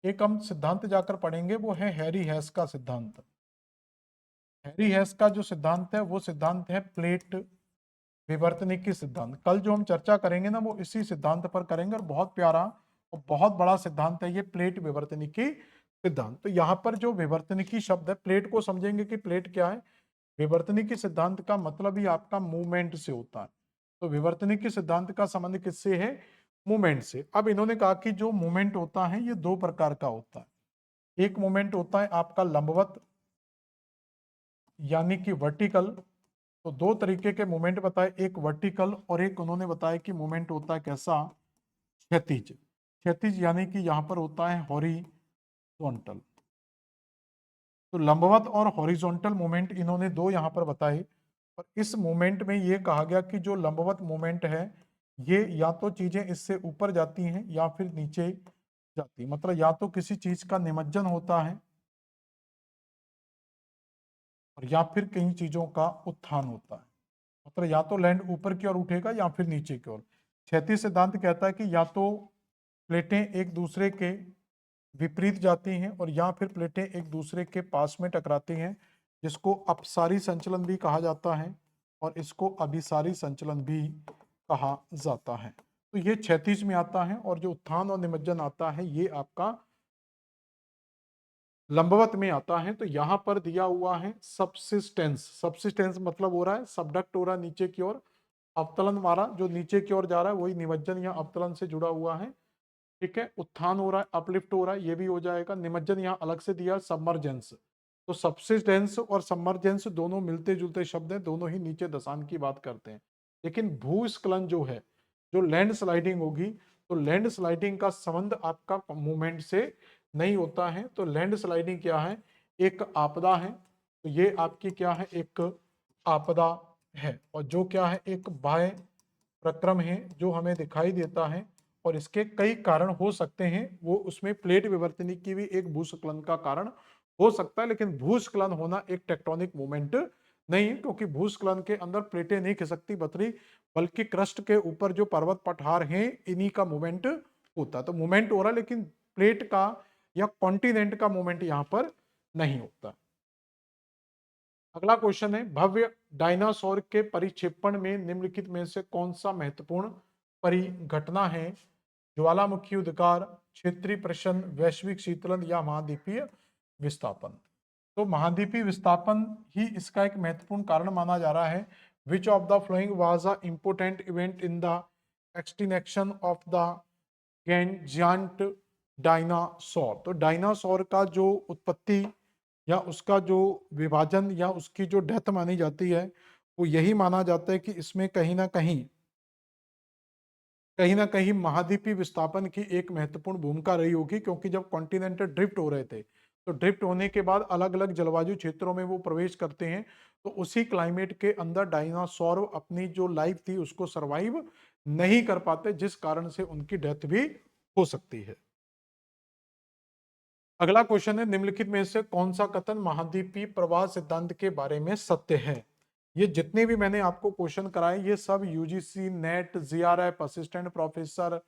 एक हम सिद्धांत जाकर पढ़ेंगे, वो है हैरी हैस का सिद्धांत। हैरी हैस का जो सिद्धांत है वो सिद्धांत है प्लेट विवर्तनिकी सिद्धांत। कल जो हम चर्चा करेंगे ना वो इसी सिद्धांत पर करेंगे और बहुत प्यारा और बहुत बड़ा सिद्धांत है ये प्लेट विवर्तनिकी सिद्धांत। तो यहाँ पर जो विवर्तनिकी शब्द है, प्लेट को समझेंगे कि प्लेट क्या है। विवर्तनिकी सिद्धांत का मतलब ही आपका मूवमेंट से होता है। तो विवर्तनिकी सिद्धांत का संबंध किससे है? मूवमेंट से। अब इन्होंने कहा कि जो मूवमेंट होता है ये दो प्रकार का होता है। एक मूवमेंट होता है आपका लंबवत यानी कि वर्टिकल। तो दो तरीके के मूवमेंट बताए, एक वर्टिकल और एक उन्होंने बताया कि मूवमेंट होता है कैसा? क्षैतिज। क्षैतिज यानी कि यहाँ पर होता है हॉरिजॉन्टल। तो लंबवत और हॉरिजॉन्टल मूवमेंट इन्होंने दो यहाँ पर बताए। और इस मूवमेंट में ये कहा गया कि जो लंबवत मूवमेंट है ये या तो चीजें इससे ऊपर जाती हैं या फिर नीचे जाती, मतलब या तो किसी चीज का निमज्जन होता है और या फिर कई चीजों का उत्थान होता है। मतलब या तो लैंड ऊपर की ओर उठेगा या फिर नीचे की ओर। क्षैतिज सिद्धांत कहता है कि या तो प्लेटें एक दूसरे के विपरीत जाती हैं और या फिर प्लेटें एक दूसरे के पास में टकराती हैं, जिसको अपसारी संचलन भी कहा जाता है और इसको अभिसारी संचलन भी कहा जाता है। तो ये क्षैतिज में आता है और जो उत्थान और निमज्जन आता है ये आपका लंबवत में आता है। तो यहां पर दिया हुआ है सबसिस्टेंस। सबसिस्टेंस मतलब हो रहा है सबडक्ट हो रहा है नीचे की ओर, अवतलन मारा जो नीचे की ओर जा रहा है वही निमज्जन या अवतलन से जुड़ा हुआ है। ठीक है, उत्थान हो रहा है, अपलिफ्ट हो रहा है, ये भी हो जाएगा। निमज्जन यहाँ अलग से दिया सबमर्जेंस। तो सबसिस्टेंस और सबमर्जेंस दोनों मिलते जुलते शब्द हैं, दोनों ही नीचे दशान की बात करते हैं। लेकिन भूस्खलन जो है, जो लैंड स्लाइडिंग होगी, तो लैंड स्लाइडिंग का संबंध आपका मूवमेंट से नहीं होता है। तो लैंड स्लाइडिंग क्या है? एक आपदा है। तो ये आपकी क्या है? एक आपदा है। और जो क्या है? एक बाह्य प्रक्रम है जो हमें दिखाई देता है और इसके कई कारण हो सकते हैं। वो उसमें प्लेट विवर्तनिक की भी एक भूस्खलन का कारण हो सकता है, लेकिन भूस्खलन होना एक टेक्टोनिक मूवमेंट नहीं है, क्योंकि भूस्खलन के अंदर प्लेटें नहीं खिसकती बतरी, बल्कि क्रस्ट के ऊपर जो पर्वत पठार हैं इन्हीं का मूवमेंट होता है। तो मूवमेंट हो रहा है लेकिन प्लेट का या कॉन्टिनेंट का मूवमेंट यहाँ पर नहीं होता। अगला क्वेश्चन है, भव्य डायनासोर के परिक्षेपण में निम्नलिखित में से कौन सा महत्वपूर्ण परिघटना है? ज्वालामुखी उद्गार, क्षेत्रीय प्रशन, वैश्विक शीतलन या महाद्वीपीय विस्थापन। तो महाद्वीपीय विस्थापन ही इसका एक महत्वपूर्ण कारण माना जा रहा है। Which of the flowing was a important event in the extinction of the giant dinosaur. तो डायनासोर का जो उत्पत्ति या उसका जो विभाजन या उसकी जो डेथ मानी जाती है, वो यही माना जाता है कि इसमें कहीं ना कहीं महाद्वीपीय विस्थापन की एक महत्वपूर्ण भूमिका रही होगी, क्योंकि जब कॉन्टिनेंटल ड्रिफ्ट हो रहे थे तो ड्रिफ्ट होने के बाद अलग अलग जलवायु क्षेत्रों में वो प्रवेश करते हैं। तो उसी क्लाइमेट के अंदर डायनासोर अपनी जो लाइफ थी उसको सरवाइव नहीं कर पाते, जिस कारण से उनकी डेथ भी हो सकती है। अगला क्वेश्चन है, निम्नलिखित में से कौन सा कथन महाद्वीपीय प्रवाह सिद्धांत के बारे में सत्य है? ये जितने भी मैंने आपको क्वेश्चन कराए ये सब UGC, net, GRF, assistant professor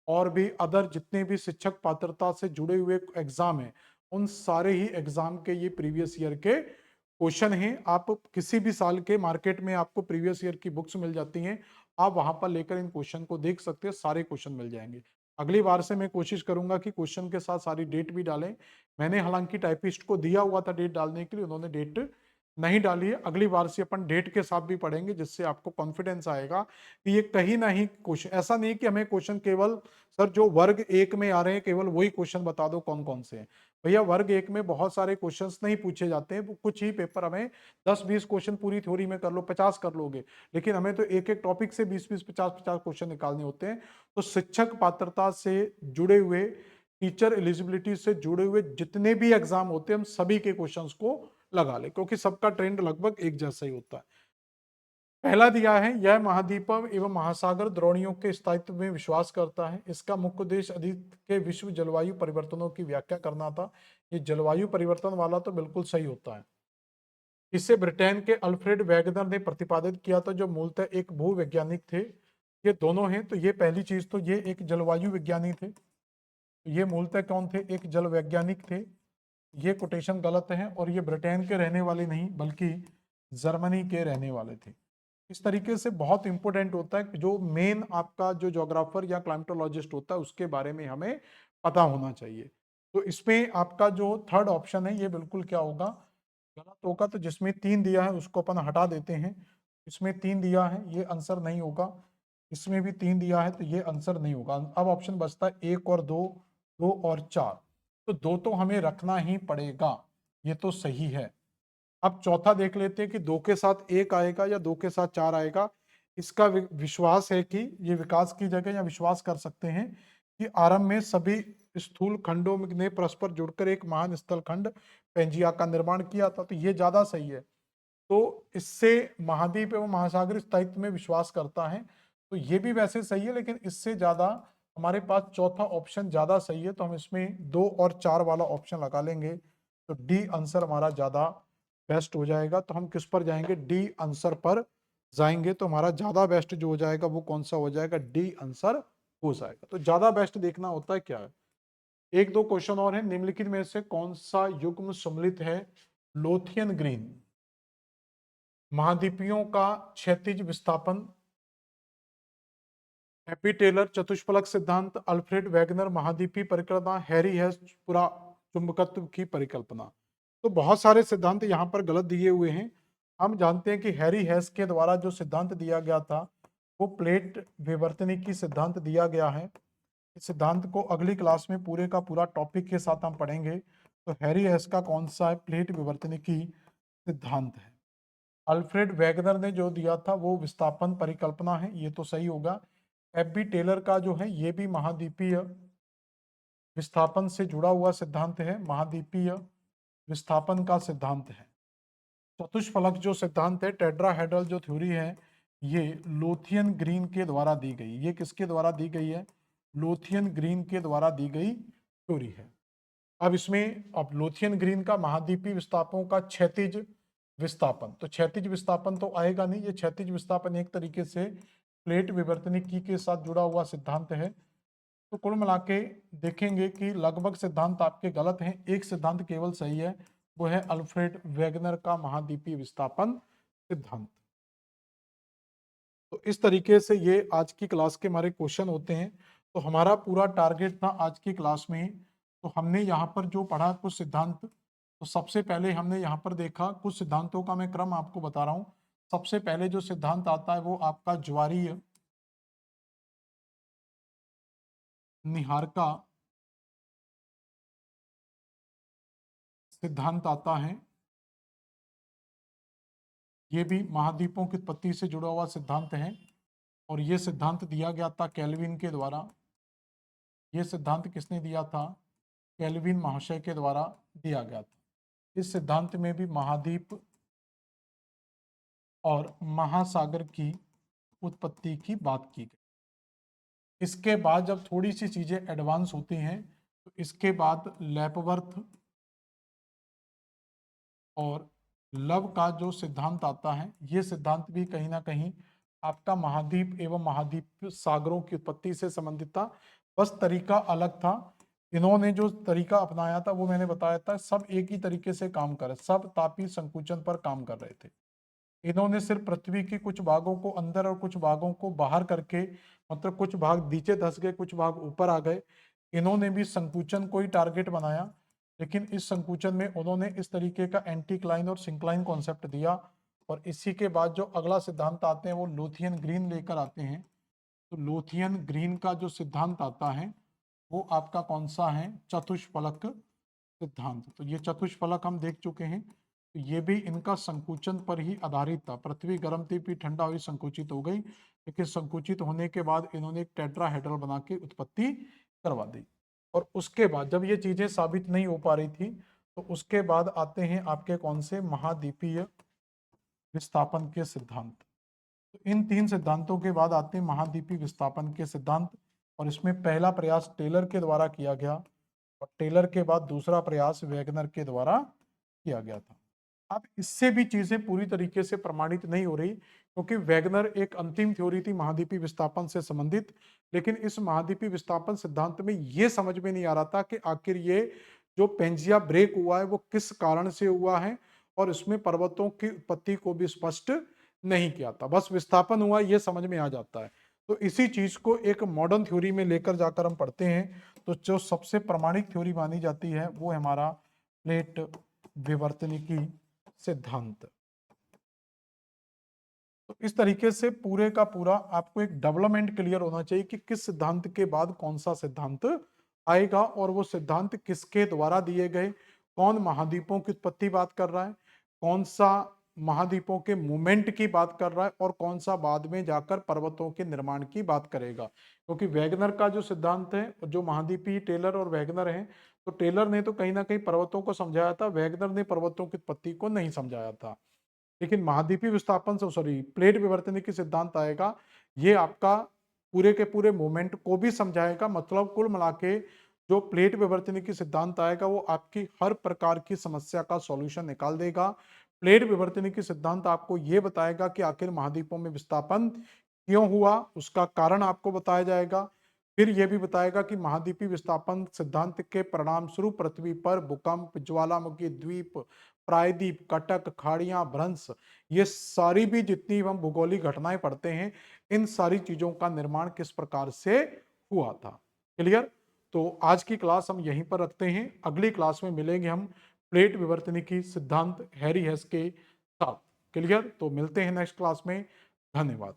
और भी अदर जितने भी शिक्षक पात्रता से जुड़े हुए एग्जाम हैं, उन सारे ही एग्जाम के ये प्रीवियस ईयर के क्वेश्चन हैं। आप किसी भी साल के मार्केट में आपको प्रीवियस ईयर की बुक्स मिल जाती हैं, आप वहां पर लेकर इन क्वेश्चन को देख सकते हैं, सारे क्वेश्चन मिल जाएंगे। अगली बार से मैं कोशिश करूंगा कि क्वेश्चन के साथ सारी डेट भी डालें। मैंने हालांकि टाइपिस्ट को दिया हुआ था डेट डालने के लिए, उन्होंने डेट नहीं डाली है। अगली बार से अपन डेट के साथ भी पढ़ेंगे, जिससे आपको कॉन्फिडेंस आएगा कि ये कहीं ना ही क्वेश्चन ऐसा नहीं कि हमें क्वेश्चन केवल सर जो वर्ग एक में आ रहे हैं केवल वही क्वेश्चन बता दो कौन कौन से हैं। भैया वर्ग एक में बहुत सारे क्वेश्चंस नहीं पूछे जाते हैं, कुछ ही पेपर हमें 10-20 क्वेश्चन पूरी थ्योरी में कर लो, 50 कर लोगे, लेकिन हमें तो एक एक टॉपिक से 20-20, 50-50 क्वेश्चन निकालने होते हैं। तो शिक्षक पात्रता से जुड़े हुए, टीचर एलिजिबिलिटी से जुड़े हुए जितने भी एग्जाम होते हैं हम सभी के क्वेश्चंस को लगा ले, क्योंकि सबका ट्रेंड लगभग एक जैसा ही होता है। पहला दिया है, यह महाद्वीप एवं महासागर द्रोणियों के स्थायित्व में विश्वास करता है। इसका मुख्य उद्देश्य अधिक के विश्व जलवायु परिवर्तनों की व्याख्या करना था। ये जलवायु परिवर्तन वाला तो बिल्कुल सही होता है। इसे ब्रिटेन के अल्फ्रेड वैगनर ने प्रतिपादित किया था, जो मूलतः एक भूवैज्ञानिक थे। ये दोनों हैं, तो ये पहली चीज तो ये एक जलवायु विज्ञानी थे। ये मूलतः कौन थे? एक जल वैज्ञानिक थे। ये कोटेशन गलत है और ये ब्रिटेन के रहने वाले नहीं बल्कि जर्मनी के रहने वाले थे। इस तरीके से बहुत इंपॉर्टेंट होता है कि जो मेन आपका जो ज्योग्राफर या क्लाइमेटोलॉजिस्ट होता है उसके बारे में हमें पता होना चाहिए। तो इसमें आपका जो थर्ड ऑप्शन है ये बिल्कुल क्या होगा, गलत होगा। तो जिसमें 3 दिया है उसको अपन हटा देते हैं। इसमें 3 दिया है, ये आंसर नहीं होगा। इसमें भी 3 दिया है तो ये आंसर नहीं होगा। अब ऑप्शन बचता है 1 और 2, 2 और 4। तो 2 तो हमें रखना ही पड़ेगा, ये तो सही है। अब चौथा देख लेते हैं कि 2 के साथ 1 आएगा या 2 के साथ 4 आएगा। इसका विश्वास है कि ये विकास की जगह या विश्वास कर सकते हैं कि आरंभ में सभी स्थूल खंडों ने परस्पर जुड़कर एक महान स्थल खंड पेंजिया का निर्माण किया था। तो ये ज्यादा सही है। तो इससे महाद्वीप एवं महासागर स्थायित्व में विश्वास करता है। तो ये भी वैसे सही है, लेकिन इससे ज्यादा हमारे पास चौथा ऑप्शन ज्यादा सही है। तो हम इसमें 2 और 4 वाला ऑप्शन लगा लेंगे। तो डी आंसर हमारा ज्यादा बेस्ट हो जाएगा। तो हम किस पर जाएंगे, डी आंसर पर जाएंगे। तो हमारा ज्यादा बेस्ट जो हो जाएगा वो कौन सा हो जाएगा, डी आंसर हो जाएगा। तो ज्यादा बेस्ट देखना होता है क्या है। एक दो क्वेश्चन और है, निम्नलिखित में से कौन सा युग्म सम्मिलित है लोथियन ग्रीन, महाद्वीपियों का क्षैतिज विस्थापन, हैप्पी टेलर चतुष्फलक सिद्धांत, अल्फ्रेड वैगनर महाद्वीपी परिकल्पना, हैरी हेस पूरा चुंबकत्व की परिकल्पना। तो बहुत सारे सिद्धांत यहाँ पर गलत दिए हुए हैं। हम जानते हैं कि हैरी हेस के द्वारा जो सिद्धांत दिया गया था वो प्लेट विवर्तनिकी सिद्धांत दिया गया है। इस सिद्धांत को अगली क्लास में पूरे का पूरा टॉपिक के साथ हम पढ़ेंगे। तो हैरी हेस का कौन सा है, प्लेट विवर्तनिकी सिद्धांत है। अल्फ्रेड वैगनर ने जो दिया था वो विस्थापन परिकल्पना है, ये तो सही होगा। एफ बी टेलर का जो है ये भी महाद्वीपीय विस्थापन से जुड़ा हुआ सिद्धांत है, महाद्वीपीय विस्थापन का सिद्धांत है। चतुष्फलक जो सिद्धांत है, टेट्राहेड्रल जो थ्योरी है, ये लोथियन ग्रीन के द्वारा दी गई। ये किसके द्वारा दी गई है, लोथियन ग्रीन के द्वारा दी गई थ्योरी है। अब इसमें अब लोथियन ग्रीन का महाद्वीपीय विस्थापनों का क्षैतिज विस्थापन, तो क्षैतिज विस्थापन तो आएगा नहीं। ये क्षैतिज विस्थापन एक तरीके से प्लेट विवर्तनिकी के साथ जुड़ा हुआ सिद्धांत है। तो कुल मिला के देखेंगे कि लगभग सिद्धांत आपके गलत हैं, एक सिद्धांत केवल सही है, वो है अल्फ्रेड वैगनर का महाद्वीपीय विस्थापन सिद्धांत। तो इस तरीके से ये आज की क्लास के हमारे क्वेश्चन होते हैं। तो हमारा पूरा टारगेट था आज की क्लास में, तो हमने यहाँ पर जो पढ़ा कुछ सिद्धांत, तो सबसे पहले हमने यहाँ पर देखा कुछ सिद्धांतों का मैं क्रम आपको बता रहा हूँ। सबसे पहले जो सिद्धांत आता है वो आपका ज्वारीय निहारका सिद्धांत आता है। ये भी महाद्वीपों की उत्पत्ति से जुड़ा हुआ सिद्धांत है और ये सिद्धांत दिया गया था कैल्विन के द्वारा। ये सिद्धांत किसने दिया था, कैल्विन महाशय के द्वारा दिया गया था। इस सिद्धांत में भी महाद्वीप और महासागर की उत्पत्ति की बात की गई। इसके बाद जब थोड़ी सी चीजें एडवांस होती हैं तो इसके बाद लेपवर्थ और लव का जो सिद्धांत आता है, ये सिद्धांत भी कहीं ना कहीं आपका महाद्वीप एवं महाद्वीप सागरों की उत्पत्ति से संबंधित था। बस तरीका अलग था। इन्होंने जो तरीका अपनाया था वो मैंने बताया था, सब एक ही तरीके से काम कर रहे, सब तापीय संकुचन पर काम कर रहे थे। इन्होंने सिर्फ पृथ्वी के कुछ भागों को अंदर और कुछ भागों को बाहर करके, मतलब कुछ भाग नीचे धंस गए कुछ भाग ऊपर आ गए। इन्होंने भी संकुचन को ही टारगेट बनाया, लेकिन इस संकुचन में उन्होंने इस तरीके का एंटीक्लाइन और सिंक्लाइन कॉन्सेप्ट दिया। और इसी के बाद जो अगला सिद्धांत आते हैं वो लोथियन ग्रीन लेकर आते हैं। तो लोथियन ग्रीन का जो सिद्धांत आता है वो आपका कौन सा है, चतुष्फलक सिद्धांत। तो ये चतुष्फलक हम देख चुके हैं। तो ये भी इनका संकुचन पर ही आधारित था। पृथ्वी गर्म थी फिर ठंडा हुई संकुचित हो गई, लेकिन संकुचित होने के बाद इन्होंने एक टेट्राहेड्रल बना के उत्पत्ति करवा दी। और उसके बाद जब ये चीजें साबित नहीं हो पा रही थी तो उसके बाद आते हैं आपके कौन से, महाद्वीपीय विस्थापन के सिद्धांत। तो इन 3 सिद्धांतों के बाद आते हैं महाद्वीपीय विस्थापन के सिद्धांत। और इसमें पहला प्रयास टेलर के द्वारा किया गया और टेलर के बाद दूसरा प्रयास वैगनर के द्वारा किया गया था। अब इससे भी चीजें पूरी तरीके से प्रमाणित नहीं हो रही, क्योंकि वैगनर एक अंतिम थ्योरी थी महाद्वीपीय विस्थापन से संबंधित। लेकिन इस महाद्वीपीय विस्थापन सिद्धांत में ये समझ में नहीं आ रहा था कि आखिर ये जो पेंजिया ब्रेक हुआ है वो किस कारण से हुआ है, और इसमें पर्वतों की उत्पत्ति को भी स्पष्ट नहीं किया था, बस विस्थापन हुआ, ये समझ में आ जाता है। तो इसी चीज को एक मॉडर्न थ्योरी में लेकर जाकर हम पढ़ते हैं। तो जो सबसे प्रमाणिक थ्योरी मानी जाती है वो है हमारा प्लेट विवर्तनिकी सिद्धांत। तो इस तरीके से पूरे का पूरा आपको एक डेवलपमेंट क्लियर होना चाहिए कि किस सिद्धांत के बाद कौन सा सिद्धांत आएगा और वो सिद्धांत किसके द्वारा दिए गए, कौन महाद्वीपों की उत्पत्ति बात कर रहा है, कौन सा महाद्वीपों के मूवमेंट की बात कर रहा है और कौन सा बाद में जाकर पर्वतों के निर्माण की बात करेगा। क्योंकि वैगनर का जो सिद्धांत है, जो महाद्वीपी टेलर और वैगनर हैं, तो टेलर ने तो कहीं ना कहीं पर्वतों को समझाया था, वैगनर ने पर्वतों की उत्पत्ति को नहीं समझाया था। लेकिन महाद्वीपीय विस्थापन से सॉरी प्लेट विवर्तनिकी सिद्धांत आएगा, ये आपका पूरे के पूरे मूवमेंट को भी समझाएगा। मतलब कुल मिला के जो प्लेट विवर्तनिकी सिद्धांत आएगा वो आपकी हर प्रकार की समस्या का सॉल्यूशन निकाल देगा। प्लेट विवर्तनिकी सिद्धांत आपको ये बताएगा कि आखिर महाद्वीपों में विस्थापन क्यों हुआ, उसका कारण आपको बताया जाएगा। फिर यह भी बताएगा कि महाद्वीपीय विस्थापन सिद्धांत के परिणाम स्वरूप पृथ्वी पर भूकंप, ज्वालामुखी, द्वीप, प्रायद्वीप, कटक, खाड़ियां, भ्रंश, ये सारी भी जितनी हम भूगोलिक घटनाएं पढ़ते हैं, इन सारी चीजों का निर्माण किस प्रकार से हुआ था। क्लियर? तो आज की क्लास हम यहीं पर रखते हैं। अगली क्लास में मिलेंगे हम प्लेट विवर्तनिकी सिद्धांत हैरी हेस के साथ। क्लियर? तो मिलते हैं नेक्स्ट क्लास में। धन्यवाद।